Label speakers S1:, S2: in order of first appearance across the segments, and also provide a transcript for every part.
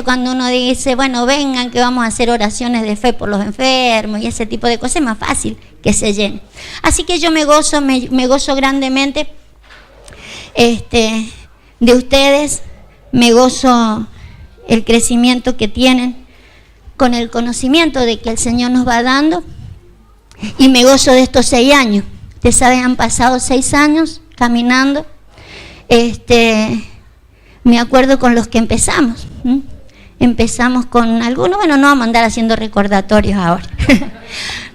S1: cuando uno dice, bueno, vengan que vamos a hacer oraciones de fe por los enfermos y ese tipo de cosas, es más fácil que se llene. Así que yo me gozo grandemente de ustedes, me gozo el crecimiento que tienen con el conocimiento de que el Señor nos va dando, y me gozo de estos 6 años. Ustedes saben, han pasado 6 años caminando. Me acuerdo con los que empezamos. Empezamos con algunos, bueno, no vamos a andar haciendo recordatorios ahora.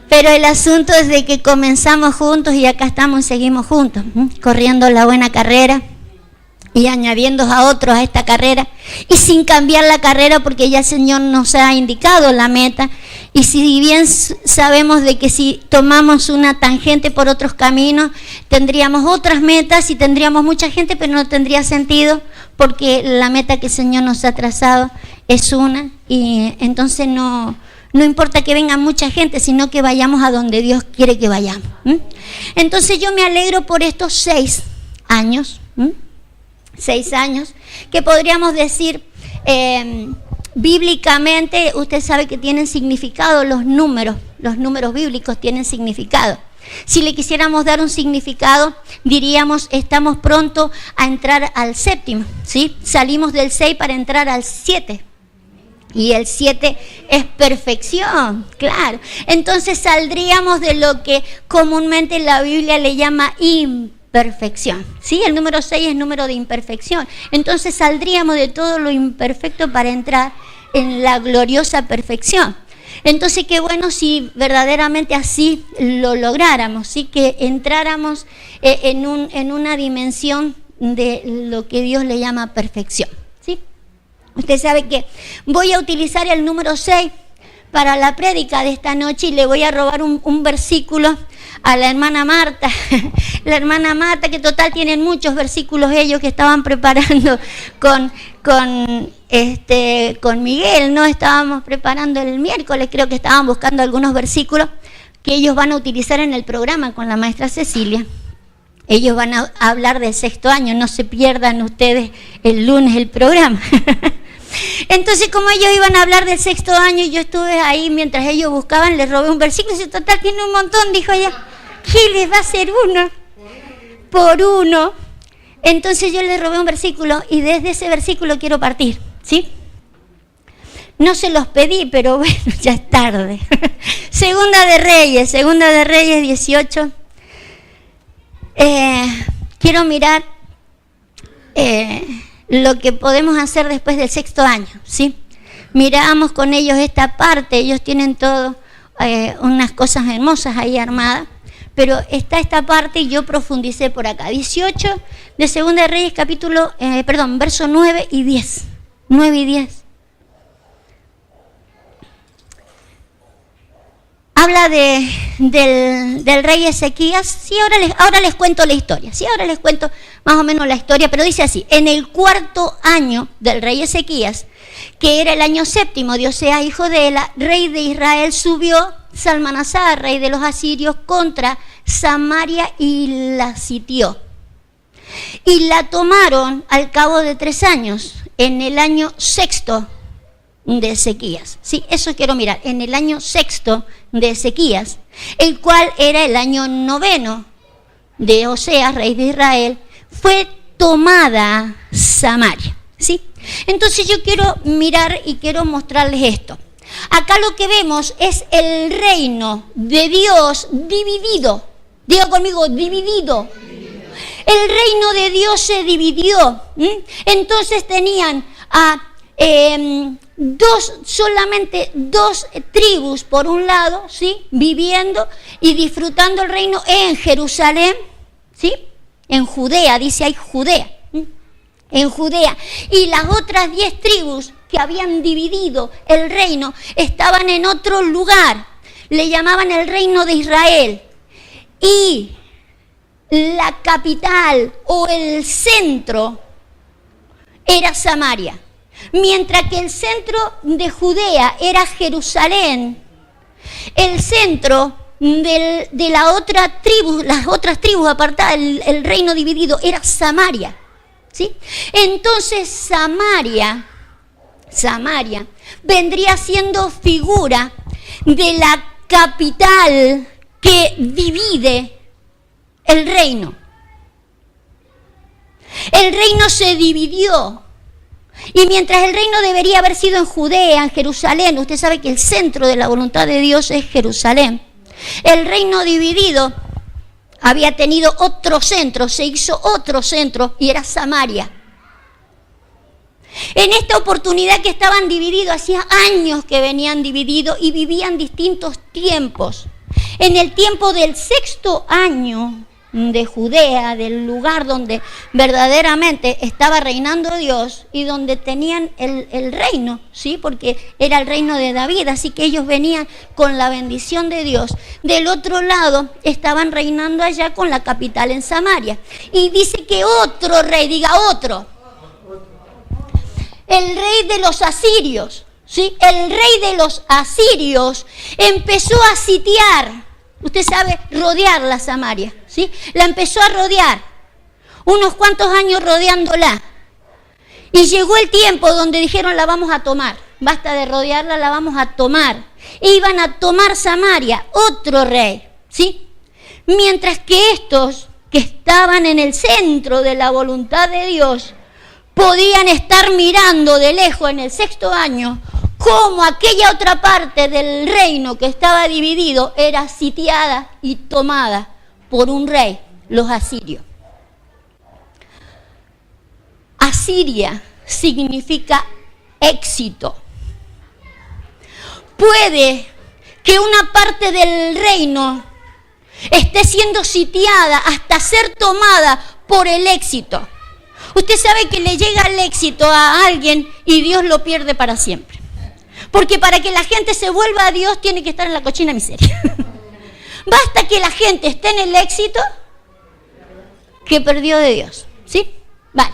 S1: Pero el asunto es de que comenzamos juntos y acá estamos, seguimos juntos, corriendo la buena carrera y añadiendo a otros a esta carrera, y sin cambiar la carrera, porque ya el Señor nos ha indicado la meta. Y si bien sabemos de que si tomamos una tangente por otros caminos, tendríamos otras metas y tendríamos mucha gente, pero no tendría sentido, porque la meta que el Señor nos ha trazado es una, y entonces no importa que venga mucha gente, sino que vayamos a donde Dios quiere que vayamos. Entonces yo me alegro por estos 6 años, 6 años, que podríamos decir, bíblicamente, usted sabe que tienen significado los números bíblicos tienen significado. Si le quisiéramos dar un significado, diríamos, estamos pronto a entrar al 7º, ¿sí? Salimos del 6 para entrar al 7. Y el 7 es perfección, claro. Entonces saldríamos de lo que comúnmente la Biblia le llama imperfección, ¿sí? El número 6 es número de imperfección. Entonces saldríamos de todo lo imperfecto para entrar en la gloriosa perfección. Entonces qué bueno si verdaderamente así lo lográramos, ¿sí? Que entráramos en una dimensión de lo que Dios le llama perfección, ¿sí? Usted sabe que voy a utilizar el número 6 para la prédica de esta noche, y le voy a robar un versículo a la hermana Marta. La hermana Marta, que total tienen muchos versículos ellos que estaban preparando con Miguel, ¿no? Estábamos preparando el miércoles, creo que estaban buscando algunos versículos que ellos van a utilizar en el programa con la maestra Cecilia. Ellos van a hablar del 6º año, no se pierdan ustedes el lunes el programa. Entonces, como ellos iban a hablar del 6º año, y yo estuve ahí mientras ellos buscaban, les robé un versículo, y total tiene un montón, dijo ella, ¿qué les va a hacer uno por uno? Entonces yo les robé un versículo, y desde ese versículo quiero partir, ¿sí? No se los pedí, pero bueno, ya es tarde. Segunda de Reyes 18. Quiero mirar lo que podemos hacer después del 6º año, ¿sí? Miramos con ellos esta parte, ellos tienen todo, unas cosas hermosas ahí armadas, pero está esta parte y yo profundicé por acá. 18 de Segunda de Reyes, verso 9 y 10. 9 y 10. Habla del rey Ezequías. Sí, ahora les cuento la historia. Sí, ahora les cuento más o menos la historia, pero dice así: en el 4º año del rey Ezequías, que era el año 7º de Oseas, hijo de Ela, rey de Israel, subió Salmanasar, rey de los asirios, contra Samaria y la sitió. Y la tomaron al cabo de 3 años, en el año 6º de Ezequías. Sí, eso quiero mirar. En el año 6º de Ezequías, el cual era el año 9º de Oseas, rey de Israel, fue tomada Samaria. ¿Sí? Entonces yo quiero mirar y quiero mostrarles esto. Acá lo que vemos es el reino de Dios dividido. Diga conmigo, dividido. El reino de Dios se dividió. Entonces tenían solamente dos tribus por un lado, ¿sí? Viviendo y disfrutando el reino en Jerusalén, ¿sí? En Judea, dice ahí Judea, en Judea. Y las otras 10 tribus que habían dividido el reino estaban en otro lugar, le llamaban el reino de Israel. Y la capital o el centro era Samaria. Mientras que el centro de Judea era Jerusalén, el centro de la otra tribu, las otras tribus apartadas, el reino dividido, era Samaria, ¿sí? Entonces Samaria Samaria, vendría siendo figura de la capital que divide el reino. El reino se dividió. Y mientras el reino debería haber sido en Judea, en Jerusalén, usted sabe que el centro de la voluntad de Dios es Jerusalén. El reino dividido había tenido otro centro, se hizo otro centro y era Samaria. En esta oportunidad que estaban divididos, hacía años que venían divididos y vivían distintos tiempos. En el tiempo del 6º año de Judea, del lugar donde verdaderamente estaba reinando Dios y donde tenían el reino, ¿sí? Porque era el reino de David, así que ellos venían con la bendición de Dios. Del otro lado estaban reinando allá con la capital en Samaria. Y dice que otro rey, diga otro, el rey de los asirios, ¿sí? El rey de los asirios empezó a sitiar. Usted sabe, rodear la Samaria, ¿sí? La empezó a rodear, unos cuantos años rodeándola. Y llegó el tiempo donde dijeron, la vamos a tomar. Basta de rodearla, la vamos a tomar. E iban a tomar Samaria, otro rey, ¿sí? Mientras que estos, que estaban en el centro de la voluntad de Dios, podían estar mirando de lejos en el 6º año cómo aquella otra parte del reino que estaba dividido era sitiada y tomada por un rey, los asirios. Asiria significa éxito. Puede que una parte del reino esté siendo sitiada hasta ser tomada por el éxito. Usted sabe que le llega el éxito a alguien y Dios lo pierde para siempre. Porque para que la gente se vuelva a Dios tiene que estar en la cochina miseria. Basta que la gente esté en el éxito que perdió de Dios. ¿Sí? Vale.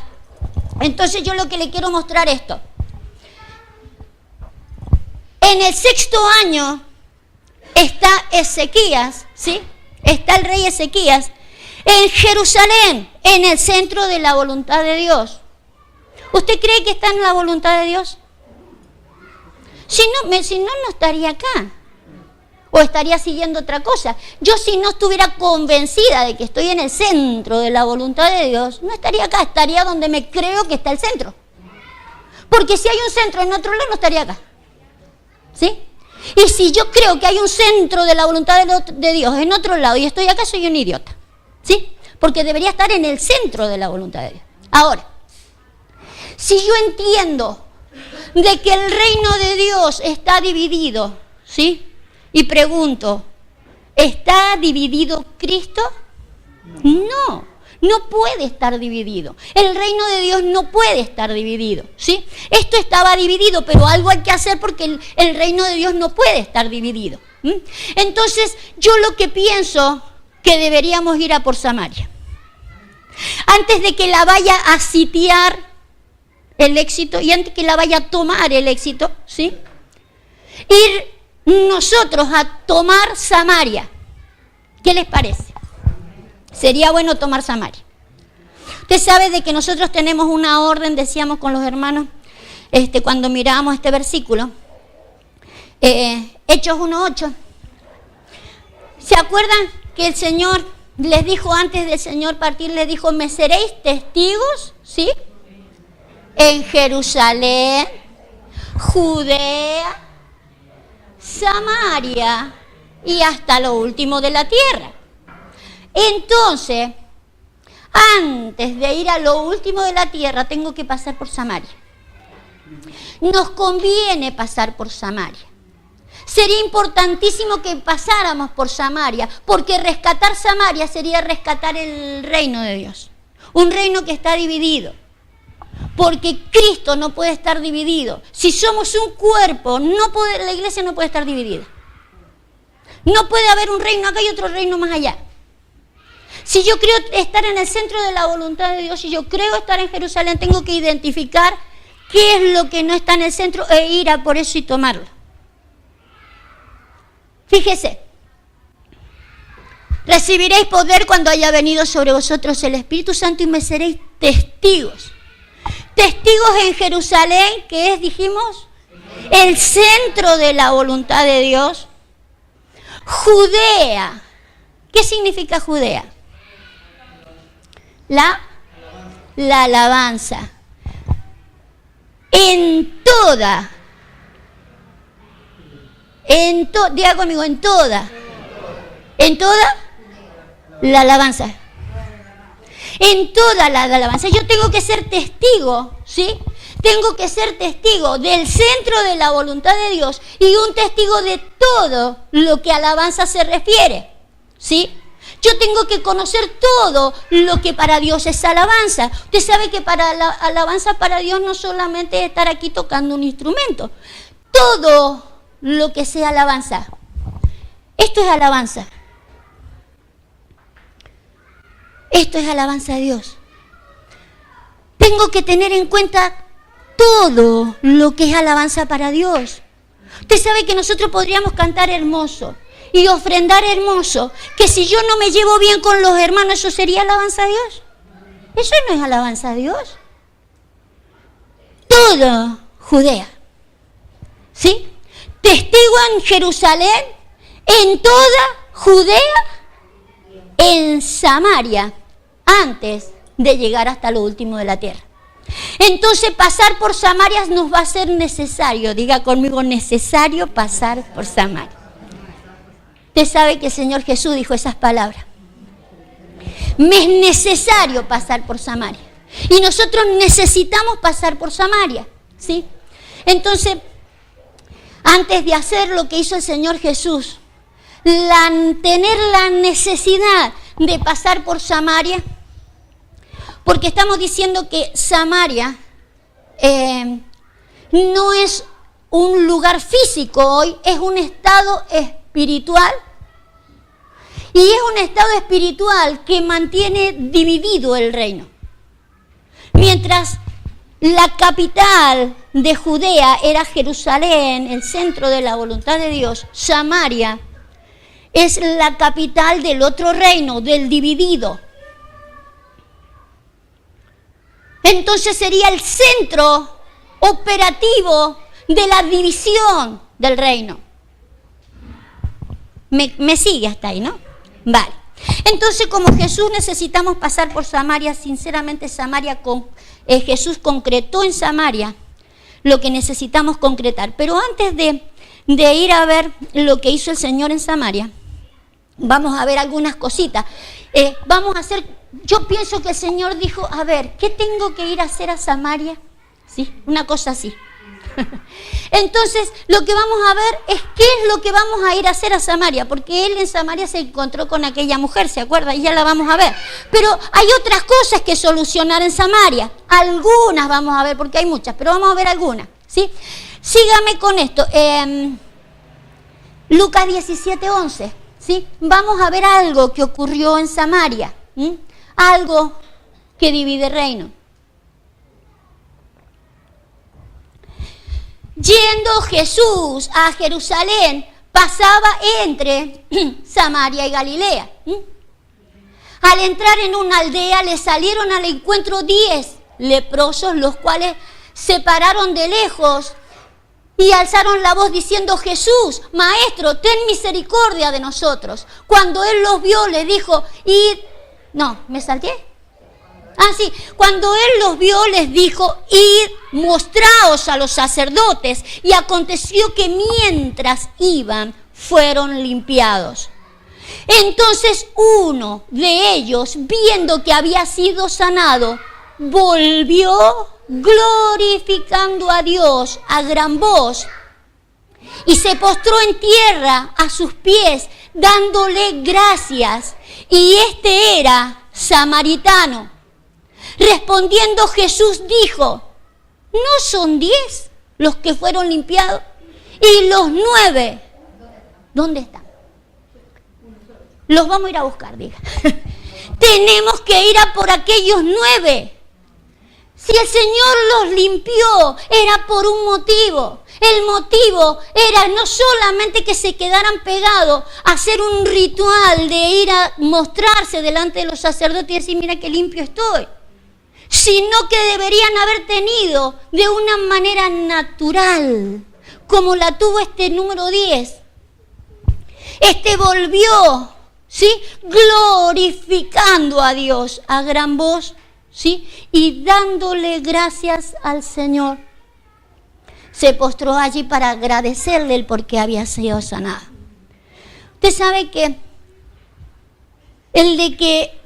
S1: Entonces yo lo que le quiero mostrar esto. En el 6º año está Ezequías, ¿sí? Está el rey Ezequías en Jerusalén, en el centro de la voluntad de Dios. ¿Usted cree que está en la voluntad de Dios? Si no, no estaría acá. O estaría siguiendo otra cosa. Yo si no estuviera convencida de que estoy en el centro de la voluntad de Dios, no estaría acá, estaría donde me creo que está el centro. Porque si hay un centro en otro lado, no estaría acá. ¿Sí? Y si yo creo que hay un centro de la voluntad de Dios en otro lado y estoy acá, soy un idiota. ¿Sí? Porque debería estar en el centro de la voluntad de Dios. Ahora, si yo entiendo de que el reino de Dios está dividido, ¿sí? Y pregunto, ¿está dividido Cristo? No, no puede estar dividido. El reino de Dios no puede estar dividido, ¿sí? Esto estaba dividido, pero algo hay que hacer porque el reino de Dios no puede estar dividido. Entonces, yo lo que pienso que deberíamos ir a por Samaria. Antes de que la vaya a sitiar el éxito y antes que la vaya a tomar el éxito, ¿sí? Ir nosotros a tomar Samaria. ¿Qué les parece? Sería bueno tomar Samaria. Usted sabe de que nosotros tenemos una orden, decíamos con los hermanos, cuando mirábamos este versículo, Hechos 1:8. ¿Se acuerdan que el Señor les dijo antes del Señor partir, les dijo, me seréis testigos, ¿sí? En Jerusalén, Judea, Samaria y hasta lo último de la tierra. Entonces, antes de ir a lo último de la tierra, tengo que pasar por Samaria. Nos conviene pasar por Samaria. Sería importantísimo que pasáramos por Samaria, porque rescatar Samaria sería rescatar el reino de Dios. Un reino que está dividido. Porque Cristo no puede estar dividido. Si somos un cuerpo, la iglesia no puede estar dividida. No puede haber un reino acá y otro reino más allá. Si yo creo estar en el centro de la voluntad de Dios, si yo creo estar en Jerusalén, tengo que identificar qué es lo que no está en el centro e ir a por eso y tomarlo. Fíjese, recibiréis poder cuando haya venido sobre vosotros el Espíritu Santo y me seréis testigos. Testigos en Jerusalén, que es, dijimos, el centro de la voluntad de Dios. Judea. ¿Qué significa Judea? La alabanza. Diga conmigo, en toda la alabanza. En toda la alabanza. Yo tengo que ser testigo, ¿sí? Tengo que ser testigo del centro de la voluntad de Dios y un testigo de todo lo que a alabanza se refiere, ¿sí? Yo tengo que conocer todo lo que para Dios es alabanza. Usted sabe que para la alabanza para Dios no solamente es estar aquí tocando un instrumento. Todo lo que sea alabanza. Esto es alabanza. Esto es alabanza a Dios. Tengo que tener en cuenta todo lo que es alabanza para Dios. Usted sabe que nosotros podríamos cantar hermoso y ofrendar hermoso, que si yo no me llevo bien con los hermanos, ¿eso sería alabanza a Dios? Eso no es alabanza a Dios. Todo Judea, ¿sí? Testigo en Jerusalén, en toda Judea, en Samaria, antes de llegar hasta lo último de la tierra. Entonces pasar por Samaria nos va a ser necesario. Diga conmigo, necesario pasar por Samaria. Usted sabe que el Señor Jesús dijo esas palabras. Me es necesario pasar por Samaria. Y nosotros necesitamos pasar por Samaria, ¿sí? Entonces, antes de hacer lo que hizo el Señor Jesús, tener la necesidad de pasar por Samaria, porque estamos diciendo que Samaria no es un lugar físico hoy, es un estado espiritual. Y es un estado espiritual que mantiene dividido el reino. Mientras la capital de Judea era Jerusalén, el centro de la voluntad de Dios, Samaria es la capital del otro reino, del dividido. Entonces sería el centro operativo de la división del reino. ¿Me sigue hasta ahí, no? Vale. Entonces, como Jesús necesitamos pasar por Samaria, sinceramente Jesús concretó en Samaria lo que necesitamos concretar. Pero antes de ir a ver lo que hizo el Señor en Samaria, vamos a ver algunas cositas. Yo pienso que el Señor dijo, a ver, ¿qué tengo que ir a hacer a Samaria? ¿Sí? Una cosa así. Entonces, lo que vamos a ver es qué es lo que vamos a ir a hacer a Samaria, porque él en Samaria se encontró con aquella mujer, ¿se acuerda? Y ya la vamos a ver. Pero hay otras cosas que solucionar en Samaria. Algunas vamos a ver, porque hay muchas, pero vamos a ver algunas, ¿sí? Sígame con esto. Lucas 17:11, ¿sí? Vamos a ver algo que ocurrió en Samaria, ¿sí? Algo que divide reino. Yendo Jesús a Jerusalén, pasaba entre Samaria y Galilea. Al entrar en una aldea, le salieron al encuentro 10 leprosos, los cuales se pararon de lejos y alzaron la voz diciendo: Jesús, Maestro, ten misericordia de nosotros. Cuando él los vio, le dijo: Cuando él los vio, les dijo: id, mostraos a los sacerdotes. Y aconteció que mientras iban, fueron limpiados. Entonces uno de ellos, viendo que había sido sanado, volvió glorificando a Dios a gran voz y se postró en tierra a sus pies, dándole gracias. Y este era samaritano. Respondiendo Jesús dijo: ¿no son 10 los que fueron limpiados? ¿Y los 9 dónde están? Los vamos a ir a buscar, diga. Tenemos que ir a por aquellos 9. Si el Señor los limpió, era por un motivo. El motivo era no solamente que se quedaran pegados a hacer un ritual de ir a mostrarse delante de los sacerdotes y decir: mira qué limpio estoy, sino que deberían haber tenido de una manera natural, como la tuvo este número 10. Este volvió, ¿sí?, glorificando a Dios a gran voz, ¿sí?, y dándole gracias al Señor. Se postró allí para agradecerle el por qué había sido sanado. Usted sabe que el de que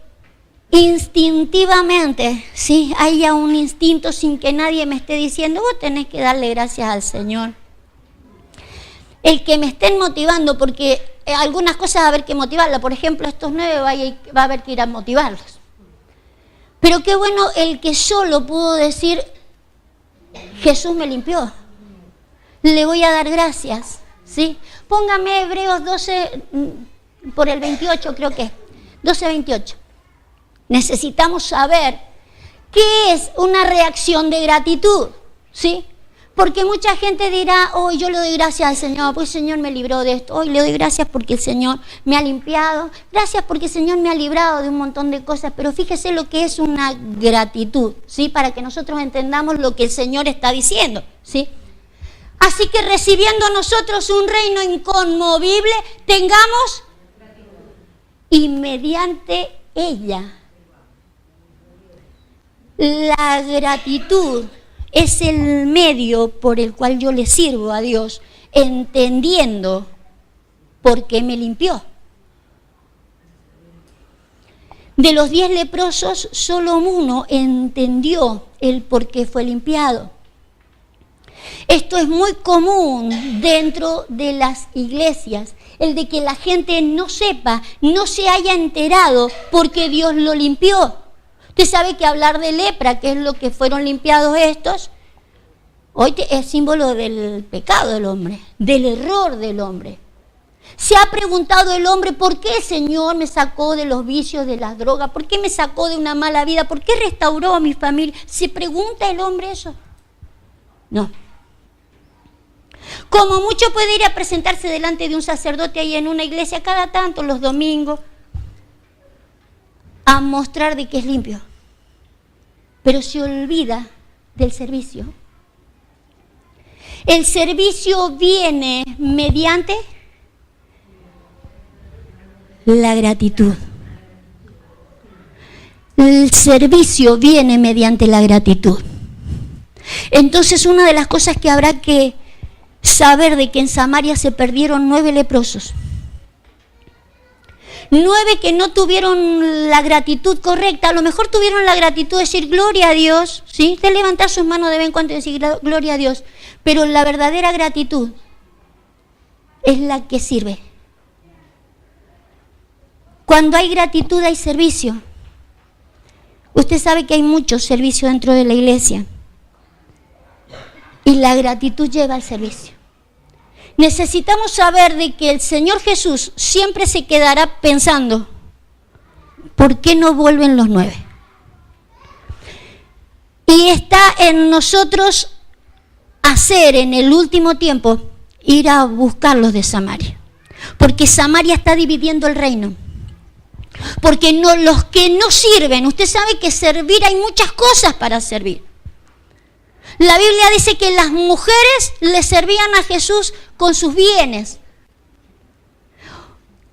S1: instintivamente, ¿sí?, haya un instinto sin que nadie me esté diciendo, vos tenés que darle gracias al Señor. El que me estén motivando, porque algunas cosas va a haber que motivarla. Por ejemplo, estos 9 va a haber que ir a motivarlos. Pero qué bueno el que solo pudo decir, Jesús me limpió. Le voy a dar gracias, ¿sí? Póngame Hebreos 12, por el 28 creo que es, 12:28. Necesitamos saber qué es una reacción de gratitud, ¿sí? Porque mucha gente dirá, hoy yo le doy gracias al Señor, pues el Señor me libró de esto. Hoy le doy gracias porque el Señor me ha limpiado. Gracias porque el Señor me ha librado de un montón de cosas. Pero fíjese lo que es una gratitud, ¿sí? Para que nosotros entendamos lo que el Señor está diciendo, ¿sí? Así que recibiendo nosotros un reino inconmovible, tengamos y mediante ella la gratitud es el medio por el cual yo le sirvo a Dios, entendiendo por qué me limpió. De los 10 leprosos, solo uno entendió el por qué fue limpiado. Esto es muy común dentro de las iglesias, el de que la gente no sepa, no se haya enterado por qué Dios lo limpió. Usted sabe que hablar de lepra, que es lo que fueron limpiados estos, hoy es símbolo del pecado del hombre, del error del hombre. Se ha preguntado el hombre, ¿por qué el Señor me sacó de los vicios, de las drogas? ¿Por qué me sacó de una mala vida? ¿Por qué restauró a mi familia? ¿Se pregunta el hombre eso? No. Como mucho puede ir a presentarse delante de un sacerdote ahí en una iglesia cada tanto, los domingos, a mostrar de que es limpio, pero se olvida del servicio. El servicio viene mediante la gratitud. El servicio viene mediante la gratitud. Entonces, una de las cosas que habrá que saber de que en Samaria se perdieron 9 leprosos. 9 que no tuvieron la gratitud correcta. A lo mejor tuvieron la gratitud de decir gloria a Dios, ¿sí? De levantar sus manos de vez en cuando y decir gloria a Dios. Pero la verdadera gratitud es la que sirve. Cuando hay gratitud hay servicio. Usted sabe que hay mucho servicio dentro de la iglesia. Y la gratitud lleva al servicio. Necesitamos saber de que el Señor Jesús siempre se quedará pensando, ¿por qué no vuelven los 9? Y está en nosotros hacer en el último tiempo, ir a buscarlos de Samaria. Porque Samaria está dividiendo el reino. Porque no, los que no sirven, usted sabe que servir hay muchas cosas para servir. La Biblia dice que las mujeres le servían a Jesús con sus bienes.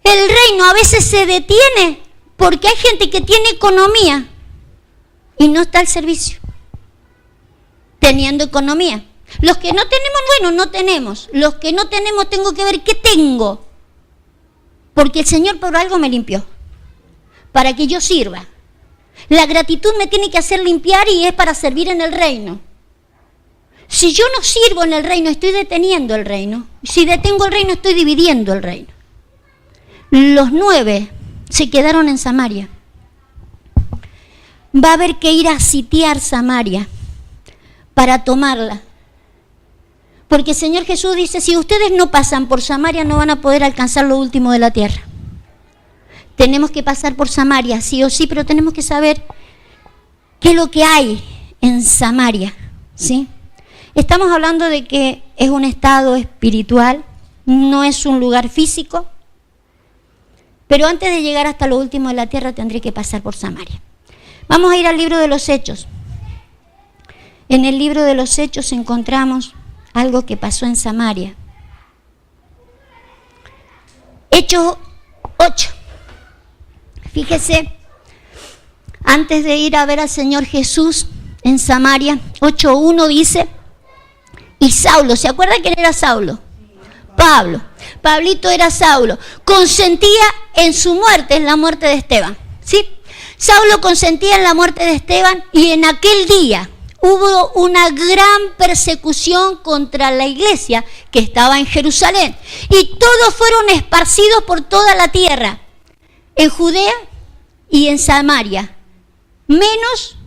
S1: El reino a veces se detiene porque hay gente que tiene economía y no está al servicio, teniendo economía. Los que no tenemos, bueno, no tenemos. Los que no tenemos, tengo que ver qué tengo. Porque el Señor por algo me limpió, para que yo sirva. La gratitud me tiene que hacer limpiar y es para servir en el reino. Si yo no sirvo en el reino, estoy deteniendo el reino. Si detengo el reino, estoy dividiendo el reino. Los 9 se quedaron en Samaria. Va a haber que ir a sitiar Samaria para tomarla. Porque el Señor Jesús dice, si ustedes no pasan por Samaria, no van a poder alcanzar lo último de la tierra. Tenemos que pasar por Samaria, sí o sí, pero tenemos que saber qué es lo que hay en Samaria, ¿sí? Estamos hablando de que es un estado espiritual, no es un lugar físico, pero antes de llegar hasta lo último de la tierra tendré que pasar por Samaria. Vamos a ir al libro de los Hechos. En el libro de los Hechos encontramos algo que pasó en Samaria. Hechos 8. Fíjese, antes de ir a ver al Señor Jesús en Samaria, 8:1 dice, y Saulo, ¿se acuerda quién era Saulo? Pablo. Pablito era Saulo. Consentía en su muerte, en la muerte de Esteban. ¿Sí? Saulo consentía en la muerte de Esteban y en aquel día hubo una gran persecución contra la iglesia que estaba en Jerusalén. Y todos fueron esparcidos por toda la tierra, en Judea y en Samaria, menos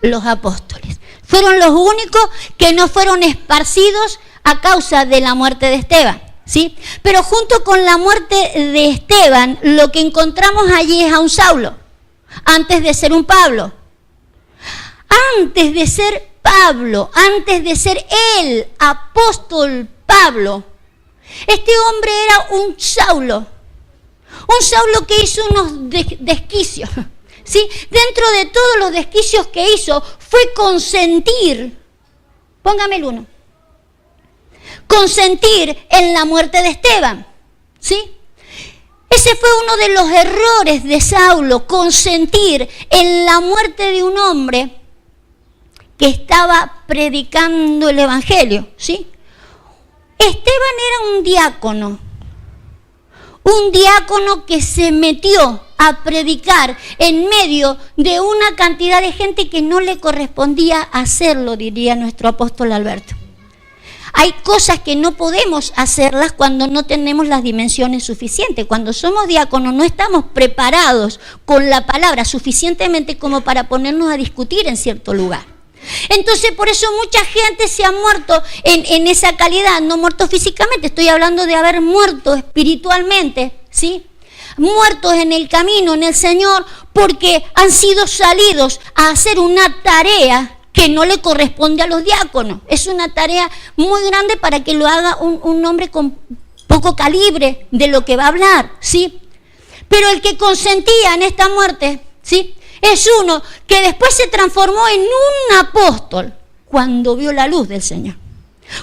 S1: los apóstoles. Fueron los únicos que no fueron esparcidos a causa de la muerte de Esteban, ¿sí? Pero junto con la muerte de Esteban, lo que encontramos allí es a un Saulo, antes de ser un Pablo. Antes de ser Pablo, antes de ser el apóstol Pablo, este hombre era un Saulo que hizo unos desquicios, ¿sí? Dentro de todos los desquicios que hizo, fue consentir, póngame el 1, consentir en la muerte de Esteban, ¿sí? Ese fue uno de los errores de Saulo, consentir en la muerte de un hombre que estaba predicando el evangelio, ¿sí? Esteban era un diácono que se metió a predicar en medio de una cantidad de gente que no le correspondía hacerlo, diría nuestro apóstol Alberto. Hay cosas que no podemos hacerlas cuando no tenemos las dimensiones suficientes. Cuando somos diáconos no estamos preparados con la palabra suficientemente como para ponernos a discutir en cierto lugar. Entonces, por eso mucha gente se ha muerto en esa calidad, no muerto físicamente, estoy hablando de haber muerto espiritualmente, ¿sí? Muertos en el camino, en el Señor, porque han sido salidos a hacer una tarea que no le corresponde a los diáconos. Es una tarea muy grande para que lo haga un hombre con poco calibre de lo que va a hablar, ¿sí? Pero el que consentía en esta muerte, ¿sí?, es uno que después se transformó en un apóstol cuando vio la luz del Señor.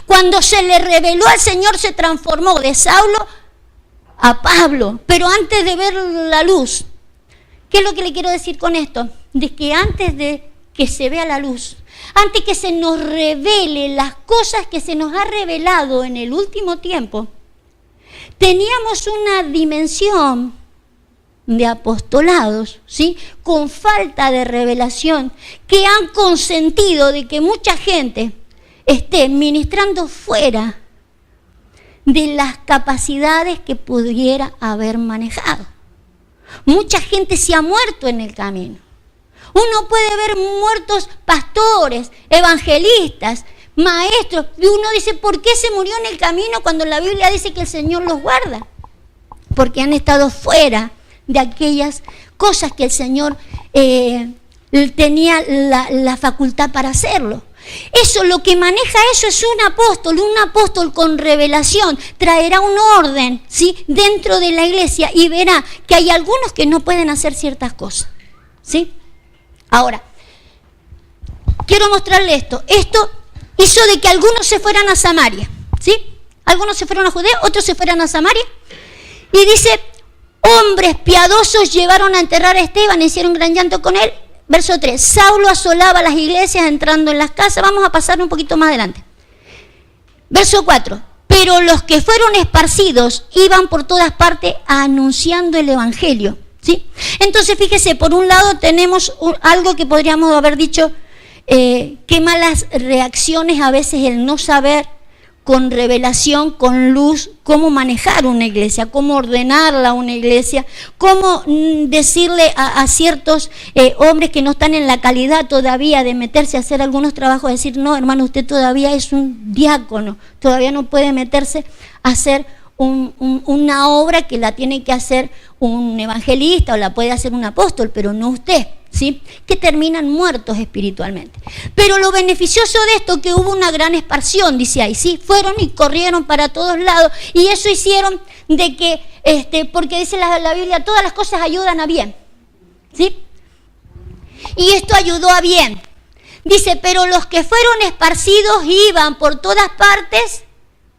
S1: Cuando se le reveló al Señor, se transformó de Saulo a Pablo. Pero antes de ver la luz, ¿qué es lo que le quiero decir con esto? De que antes de que se vea la luz, antes que se nos revele las cosas que se nos ha revelado en el último tiempo, teníamos una dimensión de apostolados, ¿sí?, con falta de revelación, que han consentido de que mucha gente esté ministrando fuera de las capacidades que pudiera haber manejado. Mucha gente se ha muerto en el camino. Uno puede ver muertos pastores, evangelistas, maestros, y uno dice, ¿por qué se murió en el camino cuando la Biblia dice que el Señor los guarda? Porque han estado fuera de aquellas cosas que el Señor tenía la facultad para hacerlo. Eso, lo que maneja eso es un apóstol con revelación, traerá un orden, ¿sí?, dentro de la iglesia y verá que hay algunos que no pueden hacer ciertas cosas, ¿sí? Ahora, quiero mostrarle esto. Esto hizo de que algunos se fueran a Samaria, ¿sí? Algunos se fueron a Judea, otros se fueron a Samaria. Y dice, hombres piadosos llevaron a enterrar a Esteban, hicieron gran llanto con él. Verso 3, Saulo asolaba las iglesias entrando en las casas. Vamos a pasar un poquito más adelante. Verso 4, pero los que fueron esparcidos iban por todas partes anunciando el evangelio, ¿sí? Entonces, fíjese, por un lado tenemos algo que podríamos haber dicho, qué malas reacciones a veces el no saber con revelación, con luz, cómo manejar una iglesia, cómo ordenarla una iglesia, cómo decirle a ciertos hombres que no están en la calidad todavía de meterse a hacer algunos trabajos, decir, no, hermano, usted todavía es un diácono, todavía no puede meterse a hacer una obra que la tiene que hacer un evangelista o la puede hacer un apóstol, pero no usted, ¿sí?, que terminan muertos espiritualmente. Pero lo beneficioso de esto, que hubo una gran expansión, dice ahí, ¿sí?, fueron y corrieron para todos lados, y eso hicieron de que, porque dice la Biblia, todas las cosas ayudan a bien, ¿sí? Y esto ayudó a bien. Dice, pero los que fueron esparcidos iban por todas partes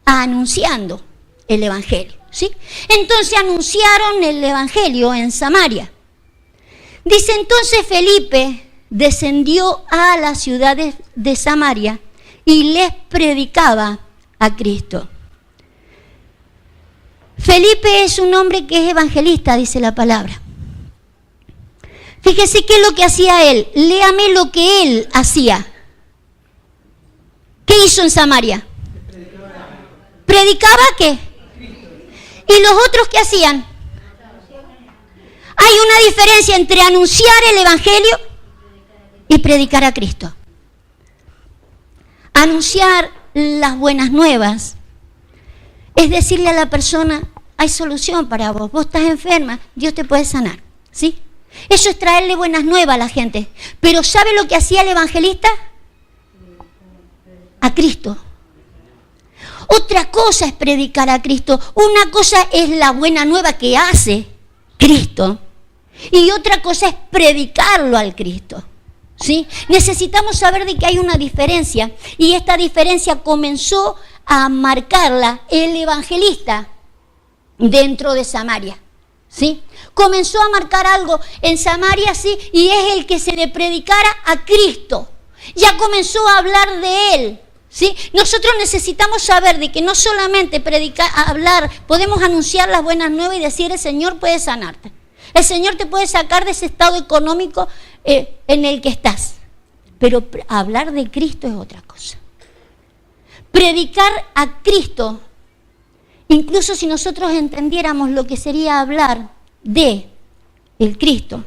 S1: anunciando el evangelio, ¿sí? Entonces anunciaron el evangelio en Samaria. Dice, entonces Felipe descendió a las ciudades de Samaria y les predicaba a Cristo. Felipe es un hombre que es evangelista, dice la palabra. Fíjese qué es lo que hacía él. Léame lo que él hacía. ¿Qué hizo en Samaria? ¿Predicaba qué? ¿Y los otros qué hacían? Hay una diferencia entre anunciar el evangelio y predicar a Cristo. Anunciar las buenas nuevas es decirle a la persona, hay solución para vos, vos estás enferma, Dios te puede sanar, ¿sí? Eso es traerle buenas nuevas a la gente. Pero ¿sabe lo que hacía el evangelista? A Cristo. Otra cosa es predicar a Cristo. Una cosa es la buena nueva que hace Cristo y otra cosa es predicarlo al Cristo, ¿sí? Necesitamos saber de que hay una diferencia y esta diferencia comenzó a marcarla el evangelista dentro de Samaria, ¿sí? Comenzó a marcar algo en Samaria, ¿sí? Y es el que se le predicara a Cristo. Ya comenzó a hablar de él, ¿sí? Nosotros necesitamos saber de que no solamente predicar, hablar, podemos anunciar las buenas nuevas y decir el Señor puede sanarte. El Señor te puede sacar de ese estado económico en el que estás. Pero hablar de Cristo es otra cosa. Predicar a Cristo, incluso si nosotros entendiéramos lo que sería hablar de el Cristo,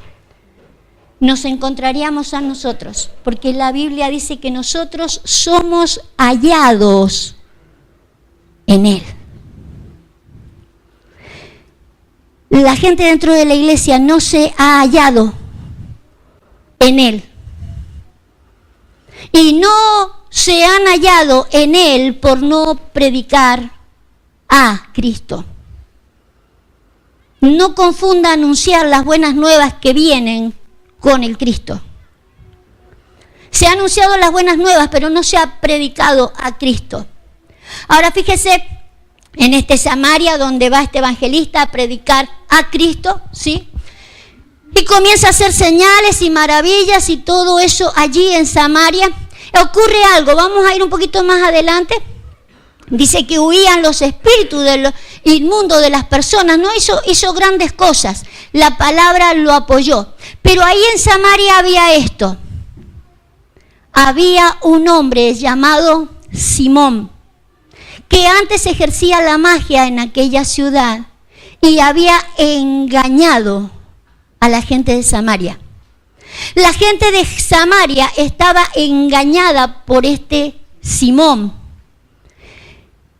S1: nos encontraríamos a nosotros, porque la Biblia dice que nosotros somos hallados en Él. La gente dentro de la iglesia no se ha hallado en Él. Y no se han hallado en Él por no predicar a Cristo. No confunda anunciar las buenas nuevas que vienen con el Cristo. Se ha anunciado las buenas nuevas, pero no se ha predicado a Cristo. Ahora fíjese en este Samaria donde va este evangelista a predicar a Cristo, ¿sí? Y comienza a hacer señales y maravillas y todo eso allí en Samaria. Ocurre algo, vamos a ir un poquito más adelante. Dice que huían los espíritus de los inmundos de las personas, no hizo grandes cosas, la palabra lo apoyó. Pero ahí en Samaria había esto, había un hombre llamado Simón, que antes ejercía la magia en aquella ciudad y había engañado a la gente de Samaria. La gente de Samaria estaba engañada por este Simón.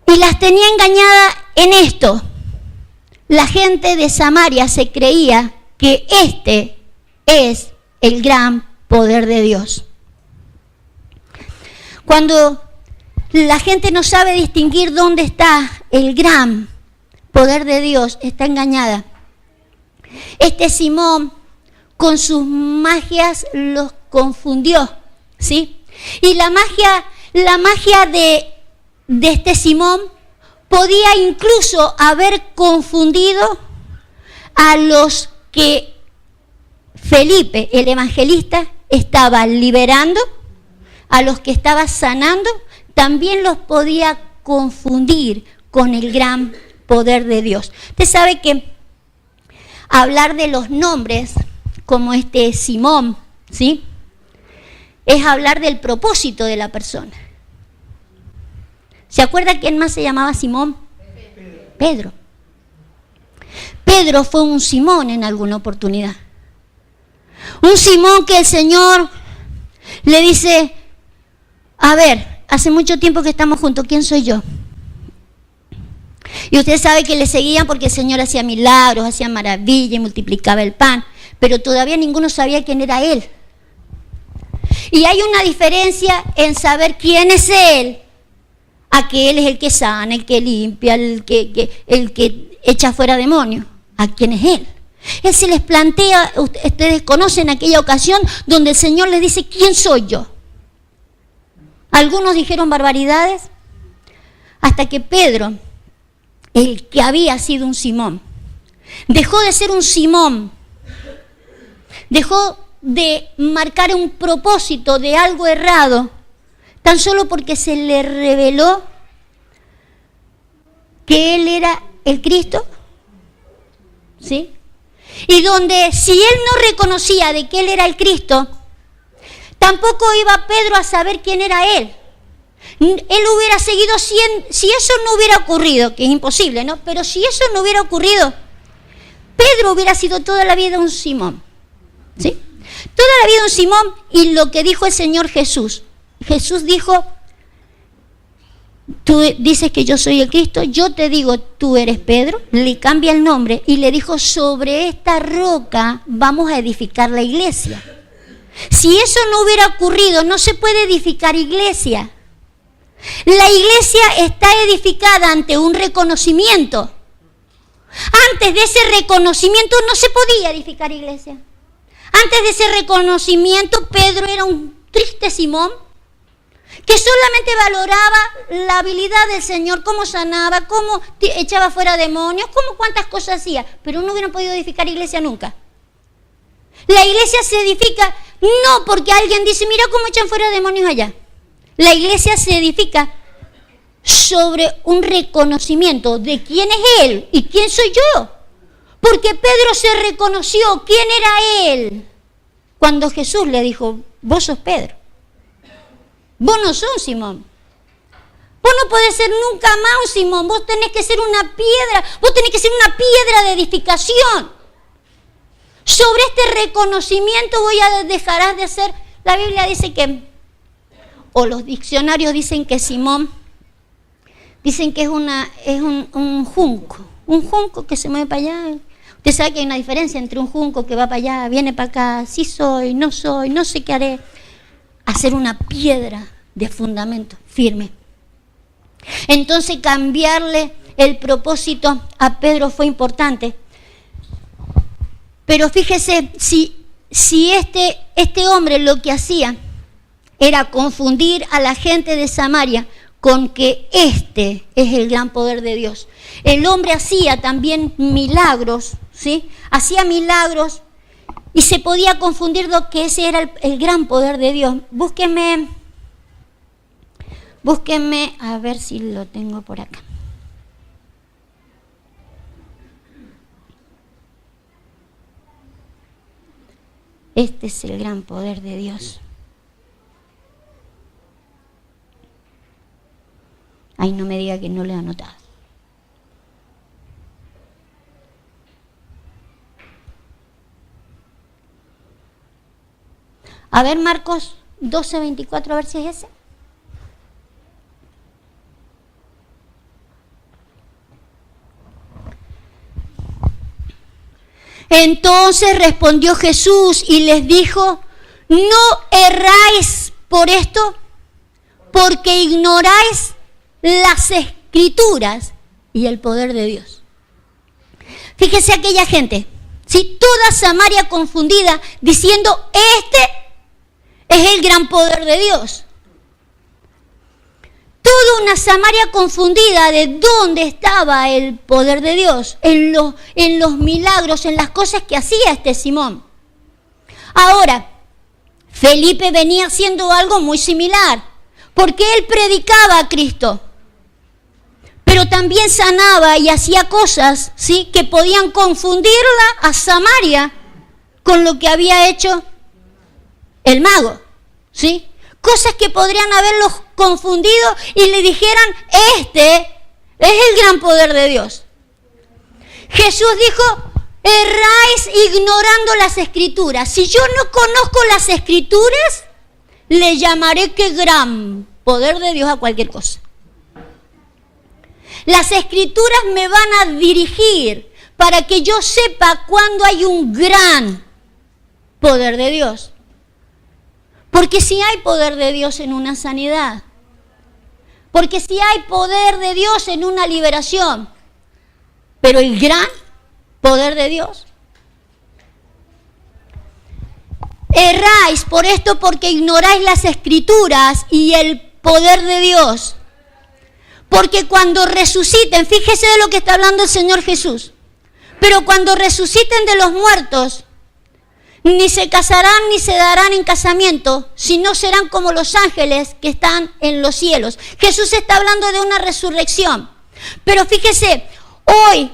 S1: Y las tenía engañadas en esto. La gente de Samaria se creía que este es el gran poder de Dios. Cuando la gente no sabe distinguir dónde está el gran poder de Dios, está engañada. Este Simón con sus magias los confundió, ¿sí? Y la magia de este Simón podía incluso haber confundido a los que Felipe, el evangelista, estaba liberando, a los que estaba sanando, también los podía confundir con el gran poder de Dios. Usted sabe que hablar de los nombres, como este Simón, ¿sí? Es hablar del propósito de la persona. ¿Se acuerda quién más se llamaba Simón? Pedro. Pedro fue un Simón en alguna oportunidad. Un Simón que el Señor le dice, a ver, hace mucho tiempo que estamos juntos, ¿quién soy yo? Y usted sabe que le seguían porque el Señor hacía milagros, hacía maravillas y multiplicaba el pan, pero todavía ninguno sabía quién era Él. Y hay una diferencia en saber quién es Él, a que Él es el que sana, el que limpia, el que echa fuera demonios. ¿A quién es Él? Él se les plantea, ustedes conocen aquella ocasión donde el Señor les dice, ¿quién soy yo? Algunos dijeron barbaridades, hasta que Pedro, el que había sido un Simón, dejó de ser un Simón, dejó de marcar un propósito de algo errado, tan solo porque se le reveló que él era el Cristo, ¿sí? Y donde si él no reconocía de que él era el Cristo, tampoco iba Pedro a saber quién era él. Él hubiera seguido si eso no hubiera ocurrido, que es imposible, ¿no? Pero si eso no hubiera ocurrido, Pedro hubiera sido toda la vida un Simón, ¿sí? Toda la vida un Simón. Y lo que dijo el Señor Jesús, Jesús dijo: tú dices que yo soy el Cristo, yo te digo, tú eres Pedro. Le cambia el nombre y le dijo: sobre esta roca vamos a edificar la iglesia. Si eso no hubiera ocurrido, no se puede edificar iglesia. La iglesia está edificada ante un reconocimiento. Antes de ese reconocimiento no se podía edificar iglesia. Antes de ese reconocimiento, Pedro era un triste Simón que solamente valoraba la habilidad del Señor, cómo sanaba, cómo echaba fuera demonios, cómo cuántas cosas hacía, pero no hubieran podido edificar iglesia nunca. La iglesia se edifica no porque alguien dice: mira cómo echan fuera demonios allá. La iglesia se edifica sobre un reconocimiento de quién es Él y quién soy yo. Porque Pedro se reconoció quién era Él cuando Jesús le dijo: vos sos Pedro. Vos no sos Simón. Vos no podés ser nunca más un Simón. Vos tenés que ser una piedra. Vos tenés que ser una piedra de edificación. Sobre este reconocimiento dejarás de ser. La Biblia dice que, o los diccionarios dicen que Simón, dicen que es un junco. Un junco que se mueve para allá. Usted sabe que hay una diferencia entre un junco que va para allá, viene para acá, sí soy, no sé qué haré. Hacer una piedra de fundamento firme. Entonces cambiarle el propósito a Pedro fue importante. Pero fíjese, si este hombre lo que hacía era confundir a la gente de Samaria con que este es el gran poder de Dios. El hombre hacía también milagros, ¿sí? Hacía milagros y se podía confundir de que ese era el gran poder de Dios. Búsquenme, a ver si lo tengo por acá. Este es el gran poder de Dios. Ay, no me diga que no lo he anotado. A ver, Marcos 12:24, a ver si es ese. Entonces respondió Jesús y les dijo: no erráis por esto, porque ignoráis las Escrituras y el poder de Dios. Fíjese aquella gente, si toda Samaria confundida, diciendo: este es el gran poder de Dios. Toda una Samaria confundida de dónde estaba el poder de Dios, en los milagros, en las cosas que hacía este Simón. Ahora, Felipe venía haciendo algo muy similar, porque él predicaba a Cristo, pero también sanaba y hacía cosas, ¿sí?, que podían confundirla a Samaria con lo que había hecho el mago, ¿sí? Cosas que podrían haberlos confundido y le dijeran: este es el gran poder de Dios. Jesús dijo: erráis ignorando las Escrituras. Si yo no conozco las Escrituras, le llamaré que gran poder de Dios a cualquier cosa. Las Escrituras me van a dirigir para que yo sepa cuándo hay un gran poder de Dios. Porque si hay poder de Dios en una sanidad, porque si hay poder de Dios en una liberación, pero el gran poder de Dios. Erráis por esto porque ignoráis las Escrituras y el poder de Dios. Porque cuando resuciten, fíjese de lo que está hablando el Señor Jesús, pero cuando resuciten de los muertos, ni se casarán ni se darán en casamiento, sino serán como los ángeles que están en los cielos. Jesús está hablando de una resurrección. Pero fíjese, hoy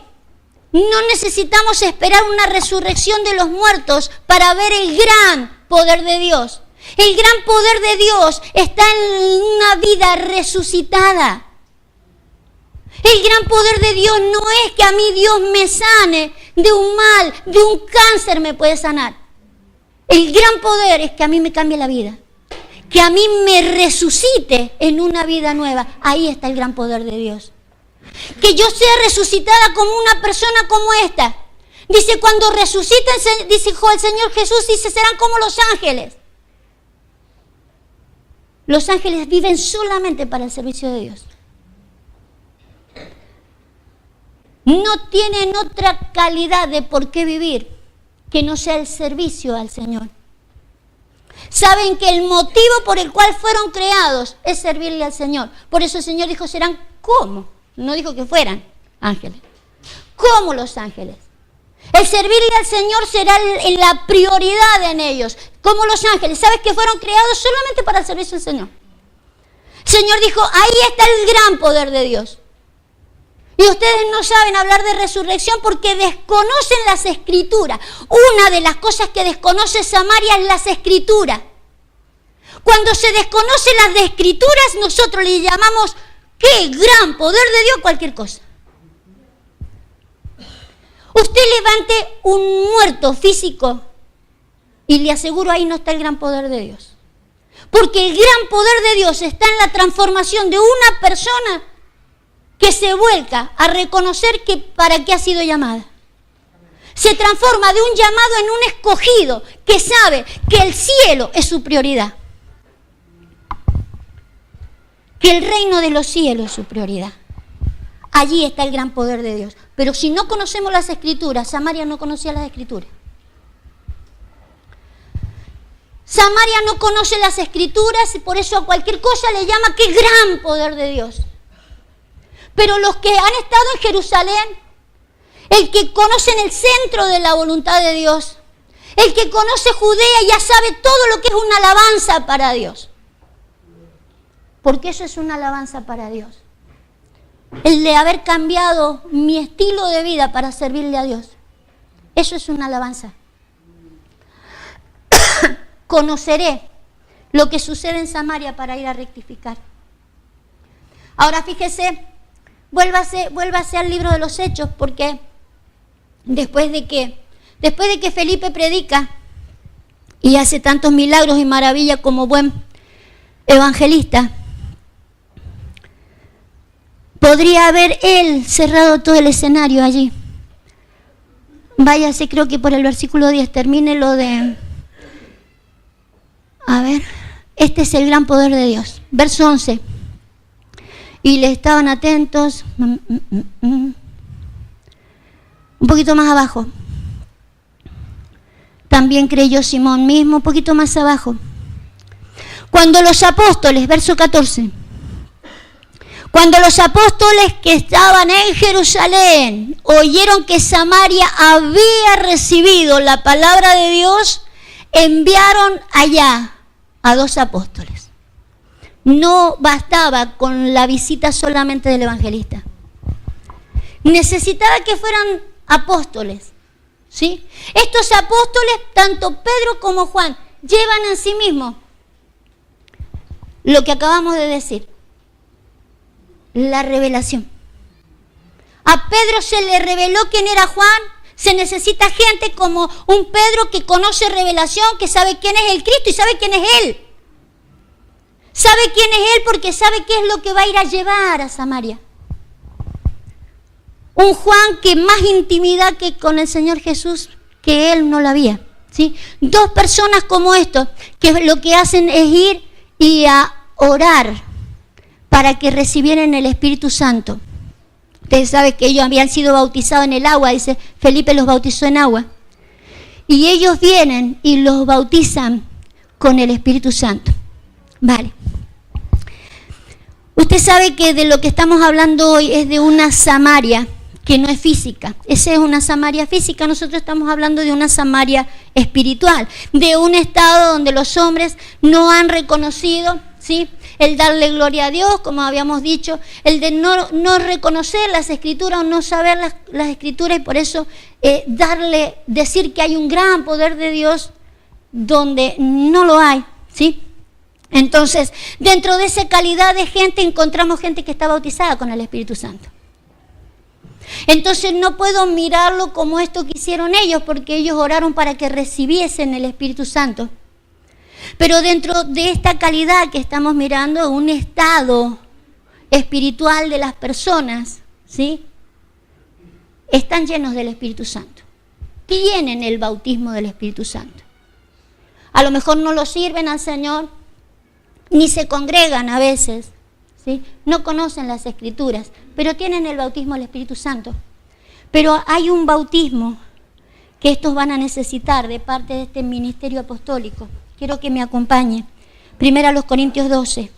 S1: no necesitamos esperar una resurrección de los muertos para ver el gran poder de Dios. El gran poder de Dios está en una vida resucitada. El gran poder de Dios no es que a mí Dios me sane de un mal, de un cáncer me puede sanar. El gran poder es que a mí me cambie la vida, que a mí me resucite en una vida nueva. Ahí está el gran poder de Dios. Que yo sea resucitada como una persona como esta. Dice, cuando resuciten, dice el Señor Jesús, dice, serán como los ángeles. Los ángeles viven solamente para el servicio de Dios. No tienen otra calidad de por qué vivir que no sea el servicio al Señor. Saben que el motivo por el cual fueron creados es servirle al Señor. Por eso el Señor dijo, serán como. No dijo que fueran ángeles. Como los ángeles. El servirle al Señor será la prioridad en ellos. Como los ángeles. ¿Sabes que fueron creados solamente para el servicio al Señor? El Señor dijo, ahí está el gran poder de Dios. Y ustedes no saben hablar de resurrección porque desconocen las escrituras. Una de las cosas que desconoce Samaria es las escrituras. Cuando se desconocen las escrituras, nosotros le llamamos, ¡qué gran poder de Dios! Cualquier cosa. Usted levante un muerto físico y le aseguro ahí no está el gran poder de Dios. Porque el gran poder de Dios está en la transformación de una persona que se vuelca a reconocer que para qué ha sido llamada. Se transforma de un llamado en un escogido que sabe que el cielo es su prioridad. Que el reino de los cielos es su prioridad. Allí está el gran poder de Dios. Pero si no conocemos las escrituras, Samaria no conocía las escrituras. Samaria no conoce las escrituras y por eso a cualquier cosa le llama qué gran poder de Dios. Pero los que han estado en Jerusalén, el que conoce el centro de la voluntad de Dios, el que conoce Judea ya sabe todo lo que es una alabanza para Dios. Porque eso es una alabanza para Dios. El de haber cambiado mi estilo de vida para servirle a Dios. Eso es una alabanza. Conoceré lo que sucede en Samaria para ir a rectificar. Ahora fíjese, vuélvase al libro de los Hechos, porque después de que Felipe predica y hace tantos milagros y maravillas como buen evangelista, podría haber él cerrado todo el escenario allí. Váyase, creo que por el versículo 10, termine lo de... A ver, este es el gran poder de Dios. Verso 11. Y le estaban atentos. Un poquito más abajo. También creyó Simón mismo, un poquito más abajo. Cuando los apóstoles, verso 14. Cuando los apóstoles que estaban en Jerusalén oyeron que Samaria había recibido la palabra de Dios, enviaron allá a 2 apóstoles. No bastaba con la visita solamente del evangelista. Necesitaba que fueran apóstoles, ¿sí? Estos apóstoles, tanto Pedro como Juan, llevan en sí mismos lo que acabamos de decir, la revelación. A Pedro se le reveló quién era Juan. Se necesita gente como un Pedro que conoce revelación, que sabe quién es el Cristo y sabe quién es Él. Sabe quién es Él porque sabe qué es lo que va a ir a llevar a Samaria. Un Juan que más intimidad que con el Señor Jesús que él no la había, ¿sí? 2 personas como estos que lo que hacen es ir y a orar para que recibieran el Espíritu Santo. Ustedes saben que ellos habían sido bautizados en el agua, dice, Felipe los bautizó en agua. Y ellos vienen y los bautizan con el Espíritu Santo. Vale. Usted sabe que de lo que estamos hablando hoy es de una Samaria que no es física. Esa es una Samaria física. Nosotros estamos hablando de una Samaria espiritual, de un estado donde los hombres no han reconocido, ¿sí?, el darle gloria a Dios, como habíamos dicho, el de no reconocer las Escrituras o no saber las Escrituras, y por eso decir que hay un gran poder de Dios donde no lo hay, ¿sí? Entonces, dentro de esa calidad de gente encontramos gente que está bautizada con el Espíritu Santo. Entonces no puedo mirarlo como esto que hicieron ellos, porque ellos oraron para que recibiesen el Espíritu Santo. Pero dentro de esta calidad que estamos mirando, un estado espiritual de las personas, ¿sí?, están llenos del Espíritu Santo. Tienen el bautismo del Espíritu Santo. A lo mejor no lo sirven al Señor, ni se congregan a veces, ¿sí?, no conocen las Escrituras, pero tienen el bautismo del Espíritu Santo. Pero hay un bautismo que estos van a necesitar de parte de este ministerio apostólico. Quiero que me acompañe. 1 Corintios 12.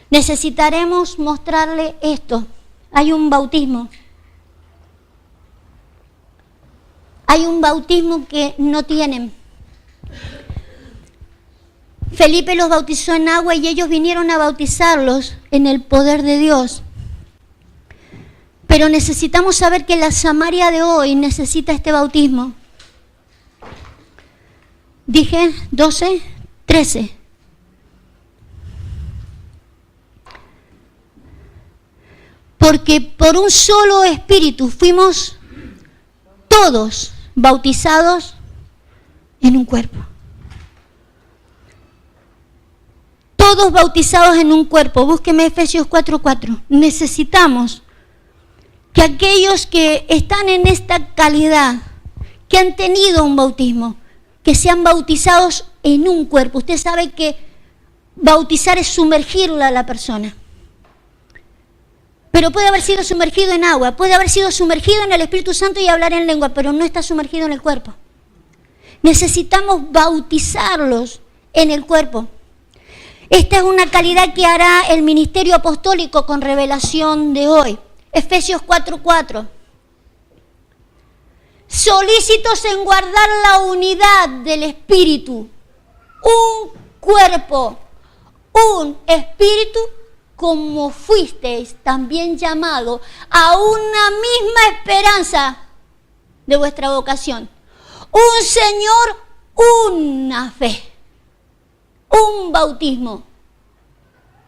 S1: Necesitaremos mostrarle esto. Hay un bautismo. Hay un bautismo que no tienen. Felipe los bautizó en agua y ellos vinieron a bautizarlos en el poder de Dios. Pero necesitamos saber que la Samaria de hoy necesita este bautismo. Dije 12, 13. Porque por un solo espíritu fuimos todos bautizados en un cuerpo. Todos bautizados en un cuerpo. Búsqueme Efesios 4:4. Necesitamos que aquellos que están en esta calidad, que han tenido un bautismo, que sean bautizados en un cuerpo. Usted sabe que bautizar es sumergirla a la persona. Pero puede haber sido sumergido en agua, puede haber sido sumergido en el Espíritu Santo y hablar en lengua, pero no está sumergido en el cuerpo. Necesitamos bautizarlos en el cuerpo. Esta es una calidad que hará el ministerio apostólico con revelación de hoy. Efesios 4:4. Solícitos en guardar la unidad del Espíritu, un cuerpo, un espíritu, como fuisteis también llamado a una misma esperanza de vuestra vocación. Un Señor, una fe, un bautismo,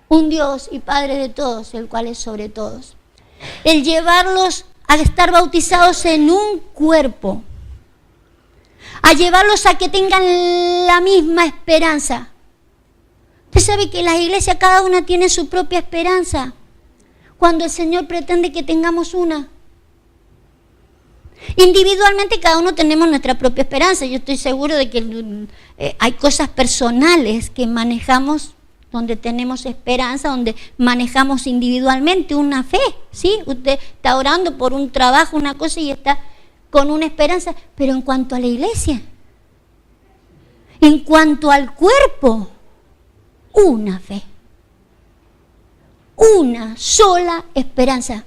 S1: un Dios y Padre de todos, el cual es sobre todos. El llevarlos a estar bautizados en un cuerpo, a llevarlos a que tengan la misma esperanza. Usted sabe que en las iglesias cada una tiene su propia esperanza, cuando el Señor pretende que tengamos una. Individualmente cada uno tenemos nuestra propia esperanza. Yo estoy seguro de que hay cosas personales que manejamos, donde tenemos esperanza, donde manejamos individualmente una fe, ¿sí? Usted está orando por un trabajo, una cosa, y está con una esperanza. Pero en cuanto a la iglesia, en cuanto al cuerpo, una fe, una sola esperanza.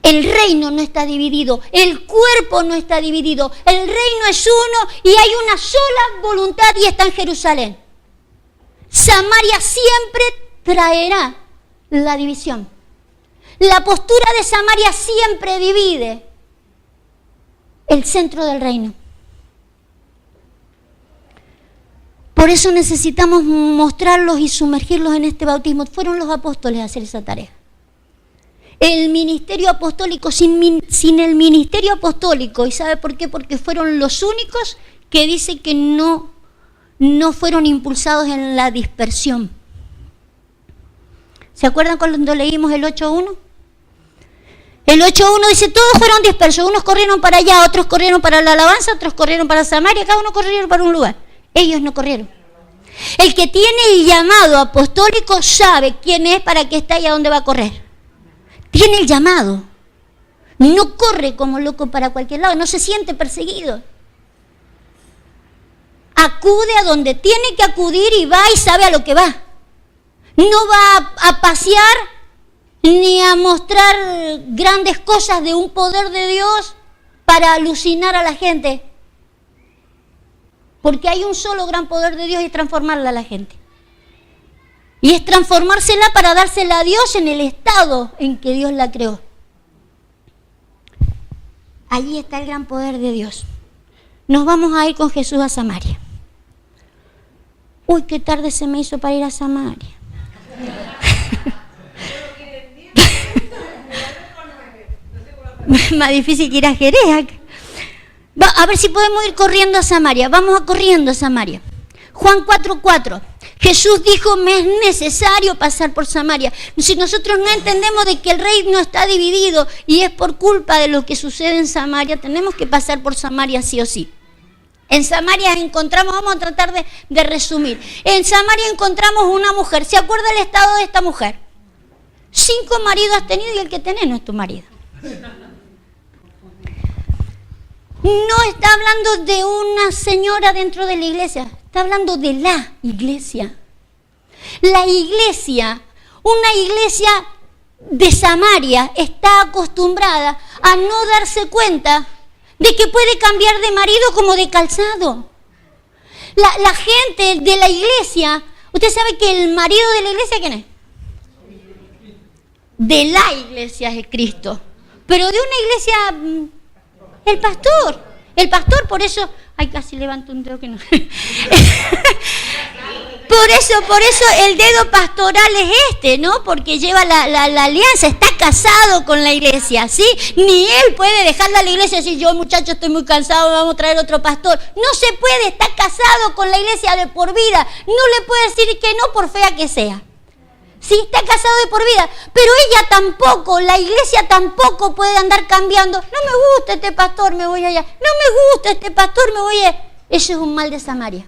S1: El reino no está dividido, el cuerpo no está dividido, el reino es uno y hay una sola voluntad y está en Jerusalén. Samaria siempre traerá la división. La postura de Samaria siempre divide el centro del reino. Por eso necesitamos mostrarlos y sumergirlos en este bautismo. Fueron los apóstoles a hacer esa tarea. El ministerio apostólico, sin el ministerio apostólico, ¿y sabe por qué? Porque fueron los únicos que dice que no fueron impulsados en la dispersión. ¿Se acuerdan cuando leímos el 8.1? El 8.1 dice, todos fueron dispersos, unos corrieron para allá, otros corrieron para la alabanza, otros corrieron para Samaria, cada uno corrieron para un lugar. Ellos no corrieron. El que tiene el llamado apostólico sabe quién es, para qué está y a dónde va a correr. Tiene el llamado. No corre como loco para cualquier lado, no se siente perseguido. Acude a donde tiene que acudir y va y sabe a lo que va. no va a pasear ni a mostrar grandes cosas de un poder de Dios para alucinar a la gente. Porque hay un solo gran poder de Dios y es transformarla a la gente. Y es transformársela para dársela a Dios en el estado en que Dios la creó. Allí está el gran poder de Dios. Nos vamos a ir con Jesús a Samaria. Uy, qué tarde se me hizo para ir a Samaria. Más difícil que ir a Jerez. A ver si podemos ir corriendo a Samaria. Vamos corriendo a Samaria. Juan 4:4. Jesús dijo, me es necesario pasar por Samaria. Si nosotros no entendemos de que el reino está dividido y es por culpa de lo que sucede en Samaria, tenemos que pasar por Samaria sí o sí. En Samaria encontramos, vamos a tratar de resumir. En Samaria encontramos una mujer. ¿Se acuerda el estado de esta mujer? 5 maridos has tenido y el que tenés no es tu marido. No está hablando de una señora dentro de la iglesia, está hablando de la iglesia. La iglesia, una iglesia de Samaria, está acostumbrada a no darse cuenta de que puede cambiar de marido como de calzado. La gente de la iglesia, usted sabe que el marido de la iglesia, ¿quién es? De la iglesia es Cristo, pero de una iglesia... El pastor, por eso, ay, casi levanto un dedo que no. Por eso el dedo pastoral es este, ¿no? Porque lleva la alianza, está casado con la iglesia, ¿sí? Ni él puede dejarla a la iglesia y decir, yo muchacho estoy muy cansado, vamos a traer otro pastor. No se puede, está casado con la iglesia de por vida. No le puede decir que no por fea que sea. Sí, está casado de por vida, pero ella tampoco, la iglesia tampoco puede andar cambiando. No me gusta este pastor, me voy allá. No me gusta este pastor, me voy allá. Eso es un mal de Samaria.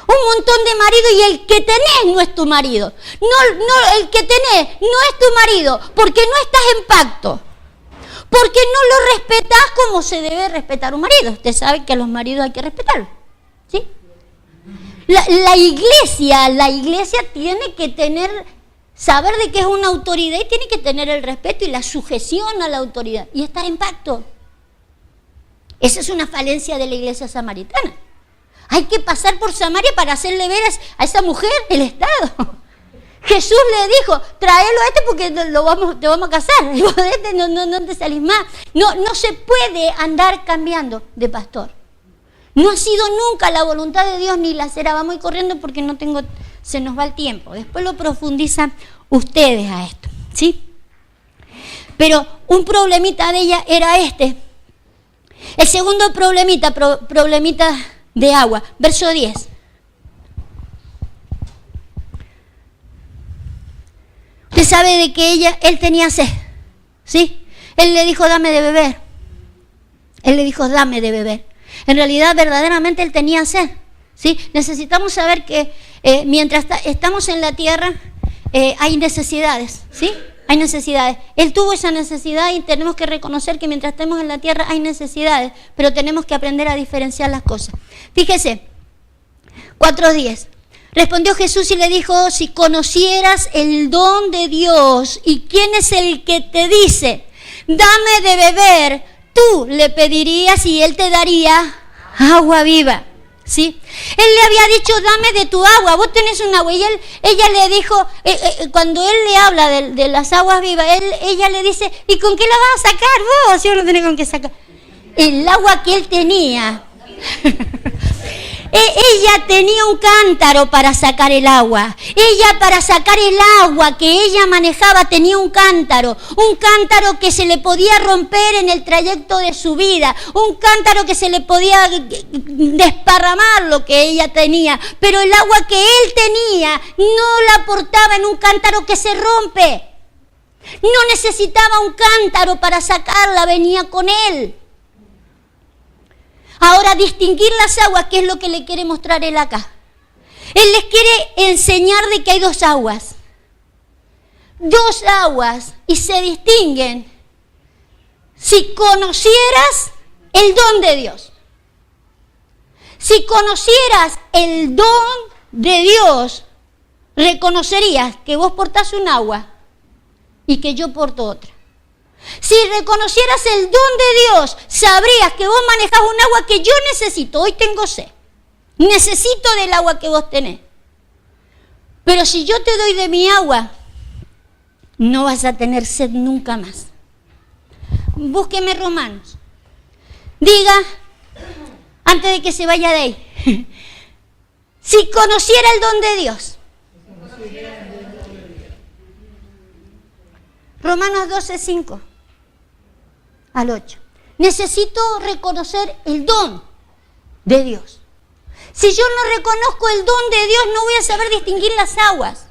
S1: Un montón de maridos y el que tenés no es tu marido. No, el que tenés no es tu marido porque no estás en pacto. Porque no lo respetás como se debe respetar un marido. Usted sabe que a los maridos hay que respetarlos, ¿sí? La iglesia tiene que saber de qué es una autoridad y tiene que tener el respeto y la sujeción a la autoridad y estar en pacto. Esa es una falencia de la iglesia samaritana. Hay que pasar por Samaria para hacerle ver a esa mujer el estado. Jesús le dijo, tráelo a este porque te vamos a casar. No te salís más. No se puede andar cambiando de pastor. No ha sido nunca la voluntad de Dios ni la será. Vamos a ir corriendo porque se nos va el tiempo. Después lo profundizan ustedes a esto, ¿sí? Pero un problemita de ella era este. El segundo problemita de agua. Verso 10. Usted sabe de que él tenía sed, ¿sí? Él le dijo, dame de beber. En realidad, verdaderamente él tenía sed, ¿sí? Necesitamos saber que mientras estamos en la tierra hay necesidades, ¿sí? Hay necesidades. Él tuvo esa necesidad y tenemos que reconocer que mientras estemos en la tierra hay necesidades, pero tenemos que aprender a diferenciar las cosas. Fíjese, 4:10. Respondió Jesús y le dijo, si conocieras el don de Dios y quién es el que te dice, dame de beber, tú le pedirías y él te daría agua viva, ¿sí? Él le había dicho, dame de tu agua, vos tenés un agua. Y ella le dijo, cuando él le habla de las aguas vivas, ella le dice, ¿y con qué la vas a sacar vos? Yo no tenés con qué sacar. El agua que él tenía. Ella tenía un cántaro para sacar el agua. Ella para sacar el agua que ella manejaba tenía un cántaro que se le podía romper en el trayecto de su vida, un cántaro que se le podía desparramar lo que ella tenía, pero el agua que él tenía no la portaba en un cántaro que se rompe. No necesitaba un cántaro para sacarla, venía con él. Ahora, distinguir las aguas, ¿qué es lo que le quiere mostrar él acá? Él les quiere enseñar de que hay dos aguas. Dos aguas y se distinguen si conocieras el don de Dios. Si conocieras el don de Dios, reconocerías que vos portás un agua y que yo porto otra. Si reconocieras el don de Dios, sabrías que vos manejás un agua que yo necesito. Hoy tengo sed. Necesito del agua que vos tenés. Pero si yo te doy de mi agua, no vas a tener sed nunca más. Búsqueme Romanos. Diga, antes de que se vaya de ahí, si conociera el don de Dios. Romanos 12, 5 al 8. Necesito reconocer el don de Dios. Si yo no reconozco el don de Dios, no voy a saber distinguir las aguas.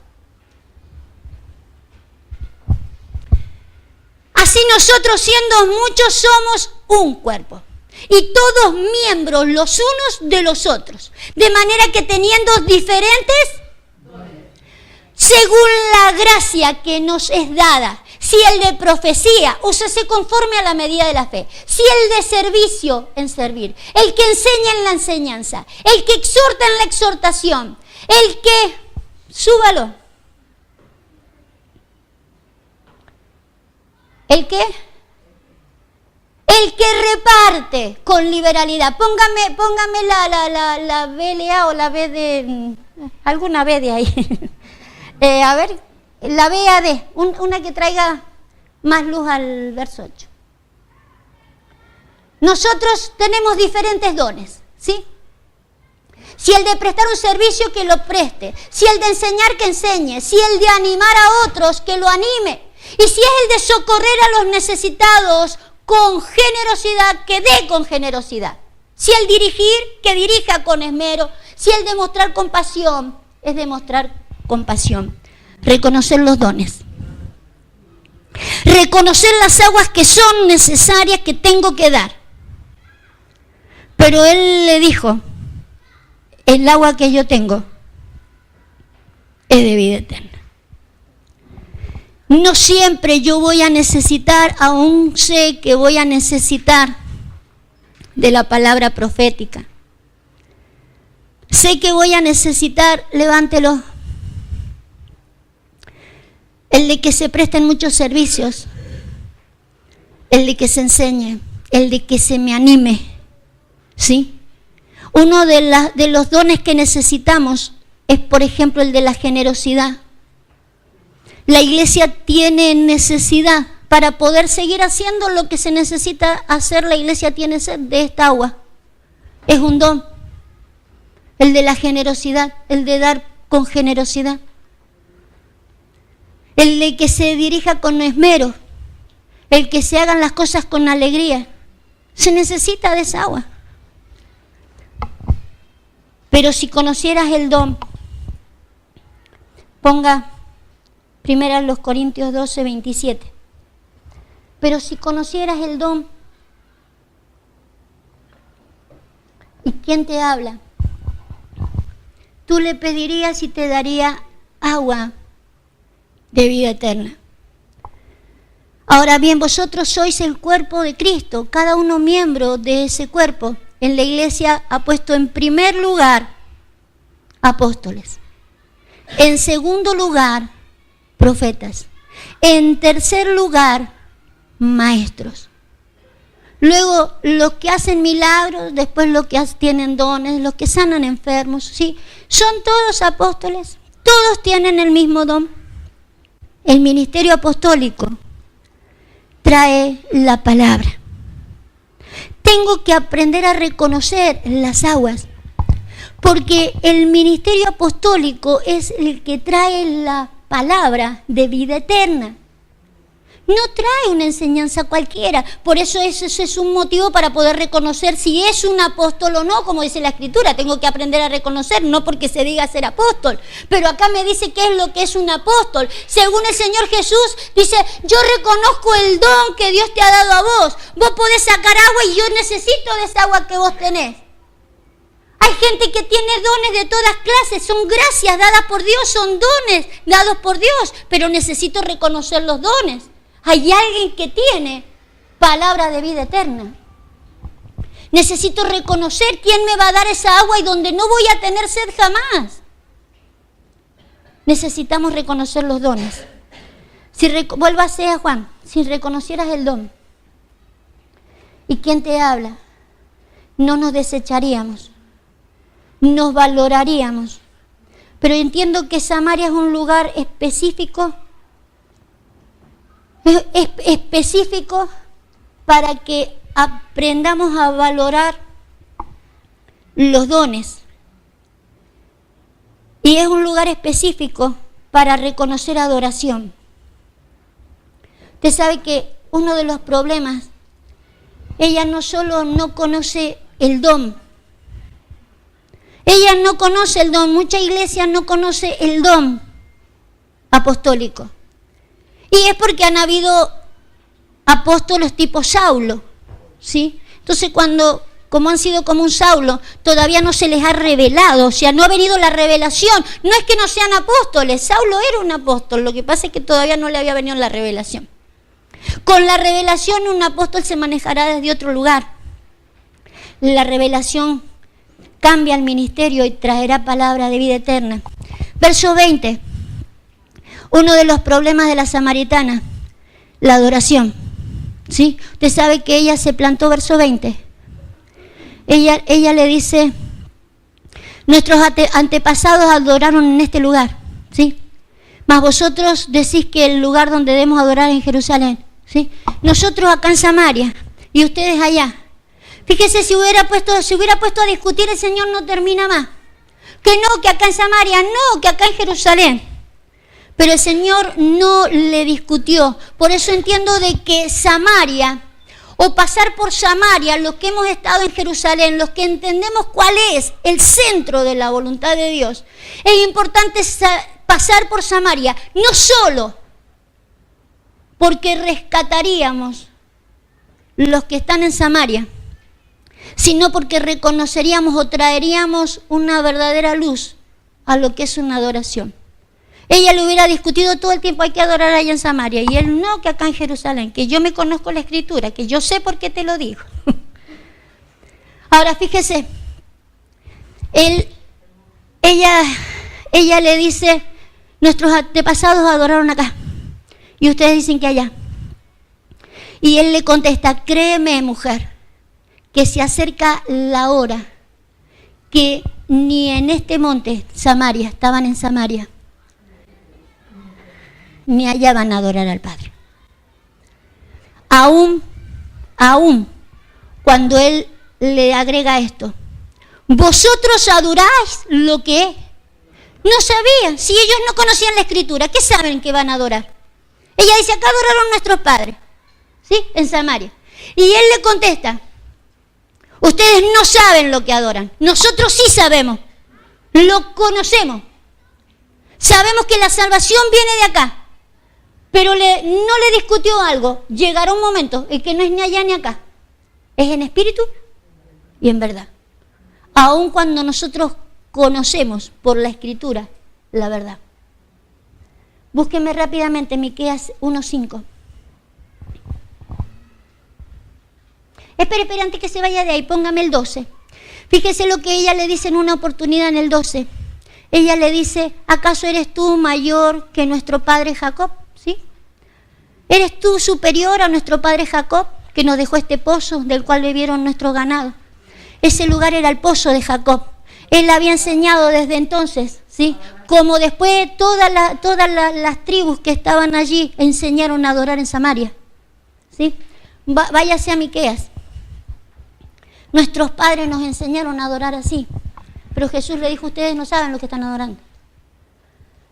S1: Así nosotros, siendo muchos, somos un cuerpo, y todos miembros los unos de los otros, de manera que teniendo diferentes, según la gracia que nos es dada, si el de profecía, úsese conforme a la medida de la fe, si el de servicio, en servir, el que enseña en la enseñanza, el que exhorta en la exhortación, el que, súbalo, ¿el qué? El que reparte con liberalidad. Póngame la BLA o la B de... alguna B de ahí. A ver, la BAD, una que traiga más luz al verso 8. Nosotros tenemos diferentes dones, ¿sí? Si el de prestar un servicio, que lo preste. Si el de enseñar, que enseñe. Si el de animar a otros, que lo anime. Y si es el de socorrer a los necesitados con generosidad, que dé con generosidad. Si el dirigir, que dirija con esmero. Si el demostrar compasión, es demostrar compasión. Reconocer los dones. Reconocer las aguas que son necesarias, que tengo que dar. Pero él le dijo, el agua que yo tengo es de vida eterna. No siempre yo voy a necesitar, aún sé que voy a necesitar de la palabra profética. Sé que voy a necesitar, levántelo, el de que se presten muchos servicios, el de que se enseñe, el de que se me anime, ¿sí? Uno de los dones que necesitamos es, por ejemplo, el de la generosidad. La iglesia tiene necesidad para poder seguir haciendo lo que se necesita hacer. La iglesia tiene sed de esta agua. Es un don. El de la generosidad, el de dar con generosidad. El de que se dirija con esmero, el que se hagan las cosas con alegría. Se necesita de esa agua. Pero si conocieras el don, ponga 1 Corintios 12, 27. Pero si conocieras el don, ¿y quién te habla? Tú le pedirías y te daría agua de vida eterna. Ahora bien, vosotros sois el cuerpo de Cristo, cada uno miembro de ese cuerpo. En la iglesia ha puesto en primer lugar apóstoles. En segundo lugar, profetas. En tercer lugar, maestros. Luego, los que hacen milagros, después los que tienen dones, los que sanan enfermos, ¿sí? Son todos apóstoles, todos tienen el mismo don. El ministerio apostólico trae la palabra. Tengo que aprender a reconocer las aguas, porque el ministerio apostólico es el que trae la palabra de vida eterna. No trae una enseñanza cualquiera. Por eso ese es un motivo para poder reconocer si es un apóstol o no, como dice la Escritura. Tengo que aprender a reconocer, no porque se diga ser apóstol. Pero acá me dice qué es lo que es un apóstol. Según el Señor Jesús, dice, yo reconozco el don que Dios te ha dado a vos. Vos podés sacar agua y yo necesito de esa agua que vos tenés. Hay gente que tiene dones de todas clases, son gracias dadas por Dios, son dones dados por Dios, pero necesito reconocer los dones. Hay alguien que tiene palabra de vida eterna. Necesito reconocer quién me va a dar esa agua y donde no voy a tener sed jamás. necesitamos reconocer los dones. Vuélvase a Juan, si reconocieras el don, ¿y quién te habla? No nos desecharíamos, nos valoraríamos. Pero entiendo que Samaria es un lugar específico, específico para que aprendamos a valorar los dones. Y es un lugar específico para reconocer adoración. Usted sabe que uno de los problemas, ella no solo no conoce el don, ella no conoce el don, mucha iglesia no conoce el don apostólico. Y es porque han habido apóstoles tipo Saulo, ¿sí? Entonces como han sido como un Saulo, todavía no se les ha revelado, o sea, no ha venido la revelación. No es que no sean apóstoles, Saulo era un apóstol, lo que pasa es que todavía no le había venido la revelación. Con la revelación un apóstol se manejará desde otro lugar. La revelación cambia el ministerio y traerá palabra de vida eterna. Verso 20. Uno de los problemas de la samaritana, la adoración. ¿Sí? Usted sabe que ella se plantó, verso 20. Ella le dice, nuestros antepasados adoraron en este lugar, ¿sí? Mas vosotros decís que el lugar donde debemos adorar es en Jerusalén, ¿sí? Nosotros acá en Samaria y ustedes allá. Fíjese, si hubiera puesto a discutir, el Señor no termina más. Que no, que acá en Samaria, no, que acá en Jerusalén. Pero el Señor no le discutió. Por eso entiendo de que Samaria, o pasar por Samaria, los que hemos estado en Jerusalén, los que entendemos cuál es el centro de la voluntad de Dios, es importante pasar por Samaria, no solo porque rescataríamos los que están en Samaria, sino porque reconoceríamos o traeríamos una verdadera luz a lo que es una adoración. Ella le hubiera discutido todo el tiempo, hay que adorar allá en Samaria, y él no, que acá en Jerusalén, que yo me conozco la Escritura, que yo sé por qué te lo digo. Ahora fíjese, ella le dice, nuestros antepasados adoraron acá, y ustedes dicen que allá. Y él le contesta, créeme, mujer, que se acerca la hora, que ni en este monte, Samaria, estaban en Samaria, ni allá van a adorar al Padre. Aún, cuando él le agrega esto, vosotros adoráis lo que no sabían. Si ellos no conocían la Escritura, ¿qué saben que van a adorar? Ella dice, acá adoraron nuestros padres, ¿sí? En Samaria. Y él le contesta, ustedes no saben lo que adoran. Nosotros sí sabemos, lo conocemos. Sabemos que la salvación viene de acá. Pero no le discutió algo. Llegará un momento en que no es ni allá ni acá. Es en espíritu y en verdad. Aun cuando nosotros conocemos por la Escritura la verdad. Búsqueme rápidamente Miqueas 1:5. Espere, antes que se vaya de ahí, póngame el 12. Fíjese lo que ella le dice en una oportunidad en el 12. Ella le dice, ¿acaso eres tú mayor que nuestro padre Jacob? ¿Sí? ¿Eres tú superior a nuestro padre Jacob, que nos dejó este pozo del cual bebieron nuestro ganado? Ese lugar era el pozo de Jacob. Él había enseñado desde entonces, ¿sí? Como después todas las tribus que estaban allí enseñaron a adorar en Samaria, ¿sí? Váyase a Miqueas. Nuestros padres nos enseñaron a adorar así, pero Jesús le dijo, ustedes no saben lo que están adorando.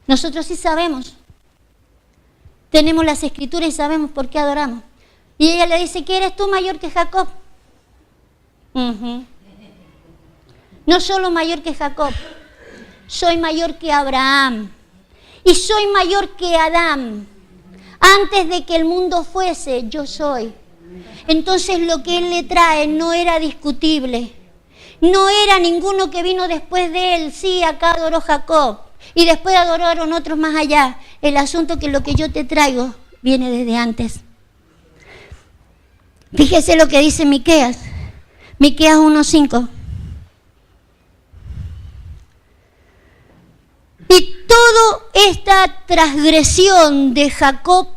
S1: Nosotros sí sabemos. Tenemos las Escrituras y sabemos por qué adoramos. Y ella le dice, ¿que eres tú mayor que Jacob? No solo mayor que Jacob, soy mayor que Abraham y soy mayor que Adán. Antes de que el mundo fuese, yo soy. Entonces lo que él le trae no era discutible. No era ninguno que vino después de él. Sí, acá adoró Jacob. Y después adoraron otros más allá. El asunto que lo que yo te traigo viene desde antes. Fíjese lo que dice Miqueas. Miqueas 1:5. Y toda esta transgresión de Jacob,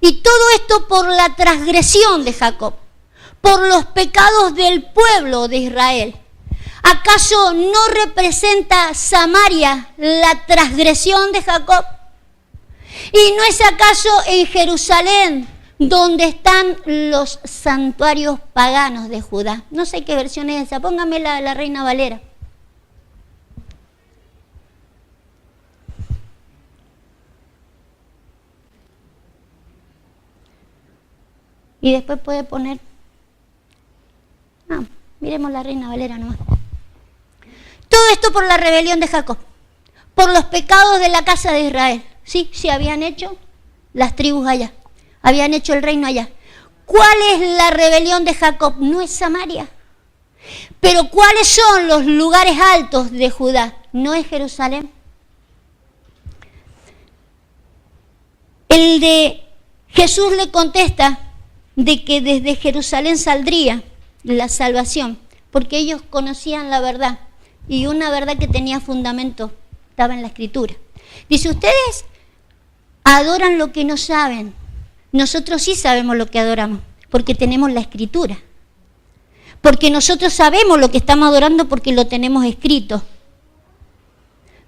S1: y todo esto por la transgresión de Jacob, por los pecados del pueblo de Israel, ¿acaso no representa Samaria la transgresión de Jacob? ¿Y no es acaso en Jerusalén donde están los santuarios paganos de Judá? No sé qué versión es esa, póngame la Reina Valera. Y después puede poner... miremos la Reina Valera nomás. Todo esto por la rebelión de Jacob, por los pecados de la casa de Israel. Sí, habían hecho las tribus allá, habían hecho el reino allá. ¿Cuál es la rebelión de Jacob? No es Samaria. Pero ¿cuáles son los lugares altos de Judá? No es Jerusalén. El de Jesús le contesta de que desde Jerusalén saldría la salvación, porque ellos conocían la verdad, y una verdad que tenía fundamento estaba en la Escritura. Dice, ustedes adoran lo que no saben. Nosotros sí sabemos lo que adoramos, porque tenemos la Escritura. Porque nosotros sabemos lo que estamos adorando porque lo tenemos escrito.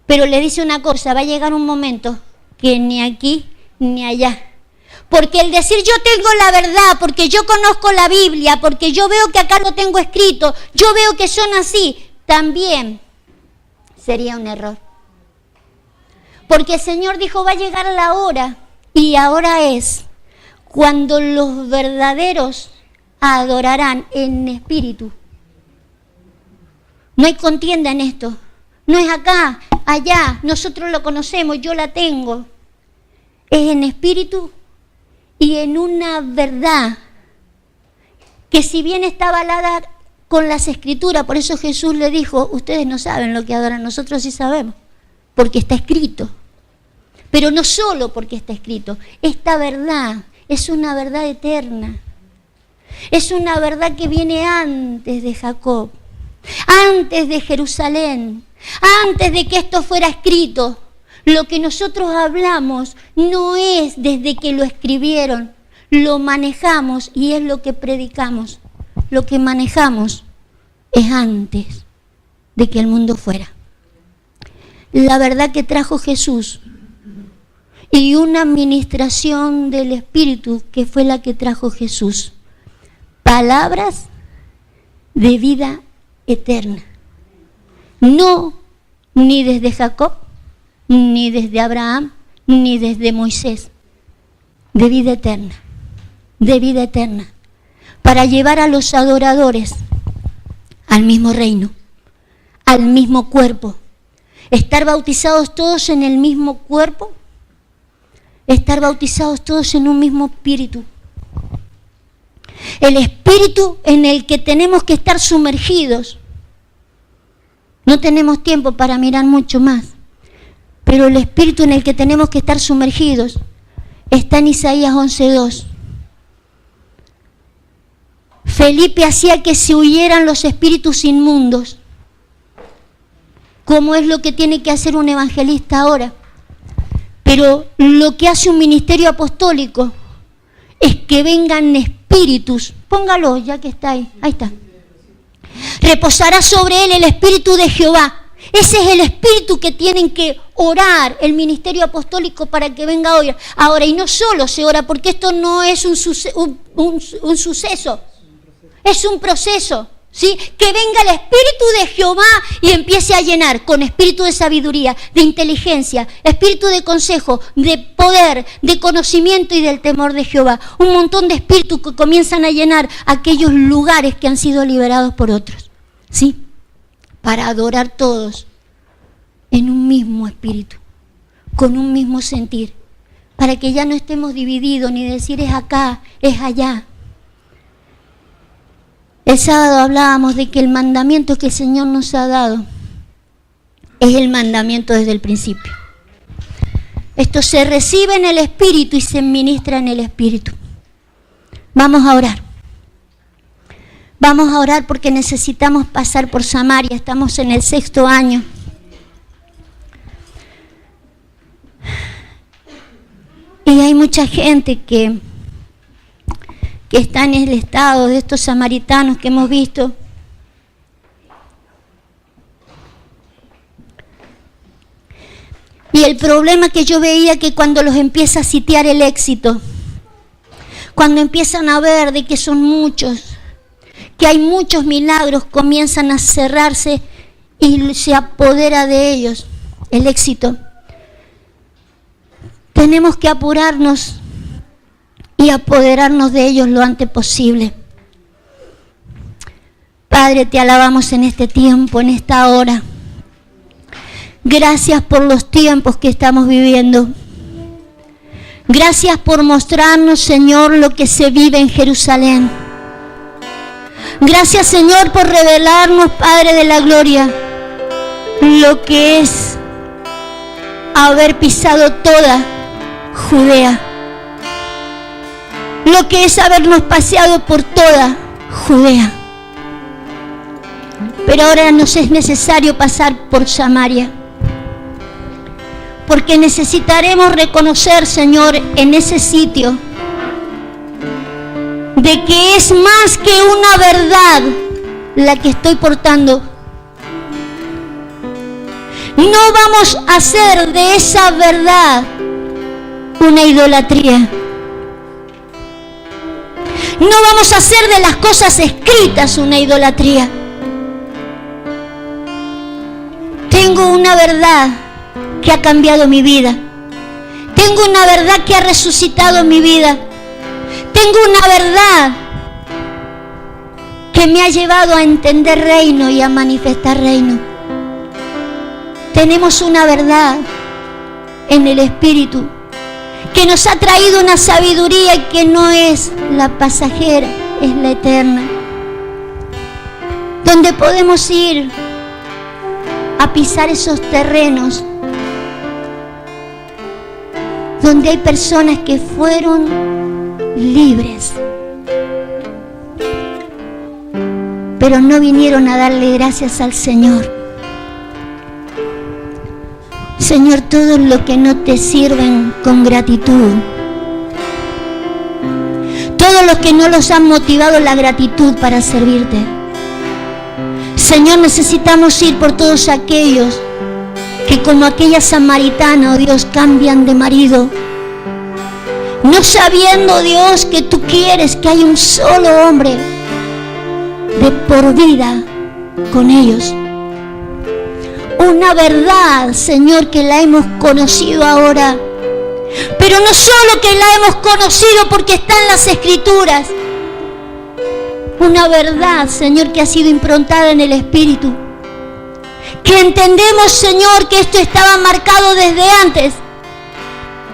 S1: Pero le dice una cosa, va a llegar un momento que ni aquí ni allá. Porque el decir yo tengo la verdad, porque yo conozco la Biblia, porque yo veo que acá lo tengo escrito, yo veo que son así, también sería un error. Porque el Señor dijo, va a llegar la hora, y ahora es cuando los verdaderos adorarán en espíritu. No hay contienda en esto. No es acá, allá, nosotros lo conocemos, yo la tengo. Es en espíritu y en una verdad que si bien está avalada con las Escrituras, por eso Jesús le dijo, ustedes no saben lo que adoran, nosotros sí sabemos, porque está escrito. Pero no solo porque está escrito, esta verdad es una verdad eterna. Es una verdad que viene antes de Jacob, antes de Jerusalén, antes de que esto fuera escrito. Lo que nosotros hablamos no es desde que lo escribieron, lo manejamos y es lo que predicamos. Lo que manejamos es antes de que el mundo fuera. La verdad que trajo Jesús y una administración del Espíritu que fue la que trajo Jesús. Palabras de vida eterna. No ni desde Jacob, ni desde Abraham, ni desde Moisés. De vida eterna. De vida eterna. Para llevar a los adoradores al mismo reino, al mismo cuerpo. Estar bautizados todos en el mismo cuerpo. Estar bautizados todos en un mismo espíritu. El espíritu en el que tenemos que estar sumergidos. No tenemos tiempo para mirar mucho más, pero el espíritu en el que tenemos que estar sumergidos está en Isaías 11:2. Felipe hacía que se huyeran los espíritus inmundos, como es lo que tiene que hacer un evangelista ahora. Pero lo que hace un ministerio apostólico es que vengan espíritus. Póngalo ya que está ahí. Ahí está. Reposará sobre él el espíritu de Jehová. Ese es el espíritu que tienen que orar el ministerio apostólico para que venga hoy. Ahora, y no solo se ora, porque esto no es un suceso, es un proceso. ¿Sí? Que venga el espíritu de Jehová y empiece a llenar con espíritu de sabiduría, de inteligencia, espíritu de consejo, de poder, de conocimiento y del temor de Jehová. Un montón de espíritus que comienzan a llenar aquellos lugares que han sido liberados por otros. ¿Sí? Para adorar todos en un mismo espíritu, con un mismo sentir, para que ya no estemos divididos ni decir es acá, es allá. El sábado hablábamos de que el mandamiento que el Señor nos ha dado es el mandamiento desde el principio. Esto se recibe en el Espíritu y se ministra en el Espíritu. Vamos a orar. Vamos a orar porque necesitamos pasar por Samaria. Estamos en el 6º año. Y hay mucha gente que está en el estado de estos samaritanos que hemos visto. Y el problema que yo veía que cuando los empieza a sitiar el éxito, cuando empiezan a ver de que son muchos, que hay muchos milagros, comienzan a cerrarse y se apodera de ellos el éxito. Tenemos que apurarnos y apoderarnos de ellos lo antes posible. Padre, te alabamos en este tiempo, en esta hora. Gracias por los tiempos que estamos viviendo. Gracias por mostrarnos, Señor, lo que se vive en Jerusalén. Gracias, Señor, por revelarnos, Padre de la gloria, lo que es haber pisado toda Judea. Lo que es habernos paseado por toda Judea. Pero ahora nos es necesario pasar por Samaria. Porque necesitaremos reconocer, Señor, en ese sitio, de que es más que una verdad la que estoy portando. No vamos a hacer de esa verdad una idolatría. No vamos a hacer de las cosas escritas una idolatría. Tengo una verdad que ha cambiado mi vida. Tengo una verdad que ha resucitado mi vida. Tengo una verdad que me ha llevado a entender reino y a manifestar reino. Tenemos una verdad en el Espíritu que nos ha traído una sabiduría que no es la pasajera, es la eterna. Donde podemos ir a pisar esos terrenos donde hay personas que fueron libres, pero no vinieron a darle gracias al Señor. Señor, todo lo que no te sirven con gratitud, todos los que no los han motivado la gratitud para servirte. Señor, necesitamos ir por todos aquellos que como aquella samaritana, oh Dios, cambian de marido, no sabiendo, Dios, que tú quieres que haya un solo hombre de por vida con ellos. Una verdad, Señor, que la hemos conocido ahora, pero no solo que la hemos conocido porque está en las Escrituras. Una verdad, Señor, que ha sido improntada en el Espíritu. Que entendemos, Señor, que esto estaba marcado desde antes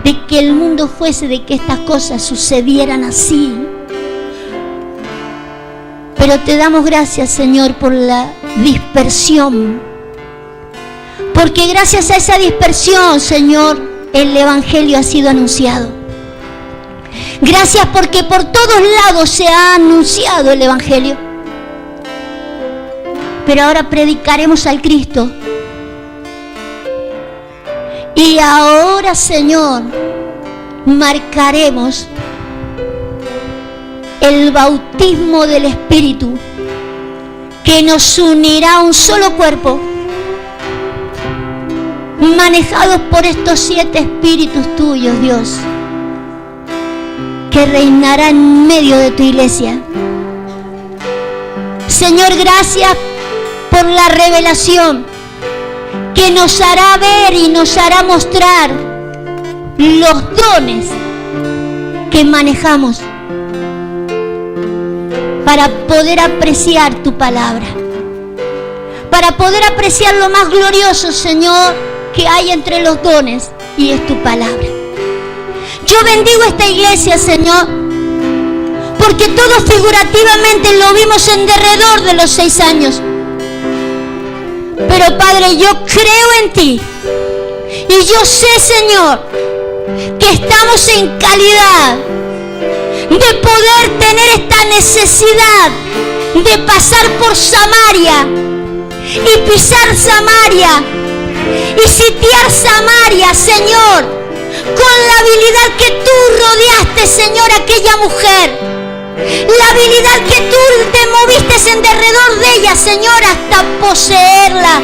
S1: de que el mundo fuese, de que estas cosas sucedieran así. Pero te damos gracias, Señor, por la dispersión. Porque gracias a esa dispersión, Señor, el Evangelio ha sido anunciado. Gracias porque por todos lados se ha anunciado el Evangelio. Pero ahora predicaremos al Cristo. Y ahora, Señor, marcaremos el bautismo del Espíritu que nos unirá a un solo cuerpo, manejados por estos 7 espíritus tuyos, Dios, que reinará en medio de tu iglesia. Señor, gracias por la revelación que nos hará ver y nos hará mostrar los dones que manejamos para poder apreciar tu palabra, para poder apreciar lo más glorioso, Señor, que hay entre los dones, y es tu palabra. Yo bendigo esta iglesia, Señor, porque todo figurativamente lo vimos en derredor de los 6 años. Pero Padre, yo creo en ti y yo sé, Señor, que estamos en calidad de poder tener esta necesidad de pasar por Samaria y pisar Samaria y sitiar Samaria, Señor, con la habilidad que tú rodeaste, Señor, a aquella mujer. La habilidad que tú te moviste en derredor de ella, Señor, hasta poseerla.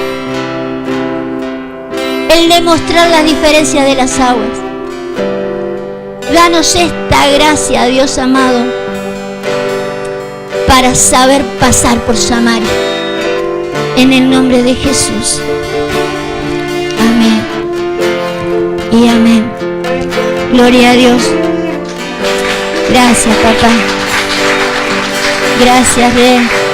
S1: El demostrar la diferencia de las aguas. Danos esta gracia, Dios amado, para saber pasar por Samaria. En el nombre de Jesús. Amén. Y amén. Gloria a Dios. Gracias, papá. Gracias, Rey.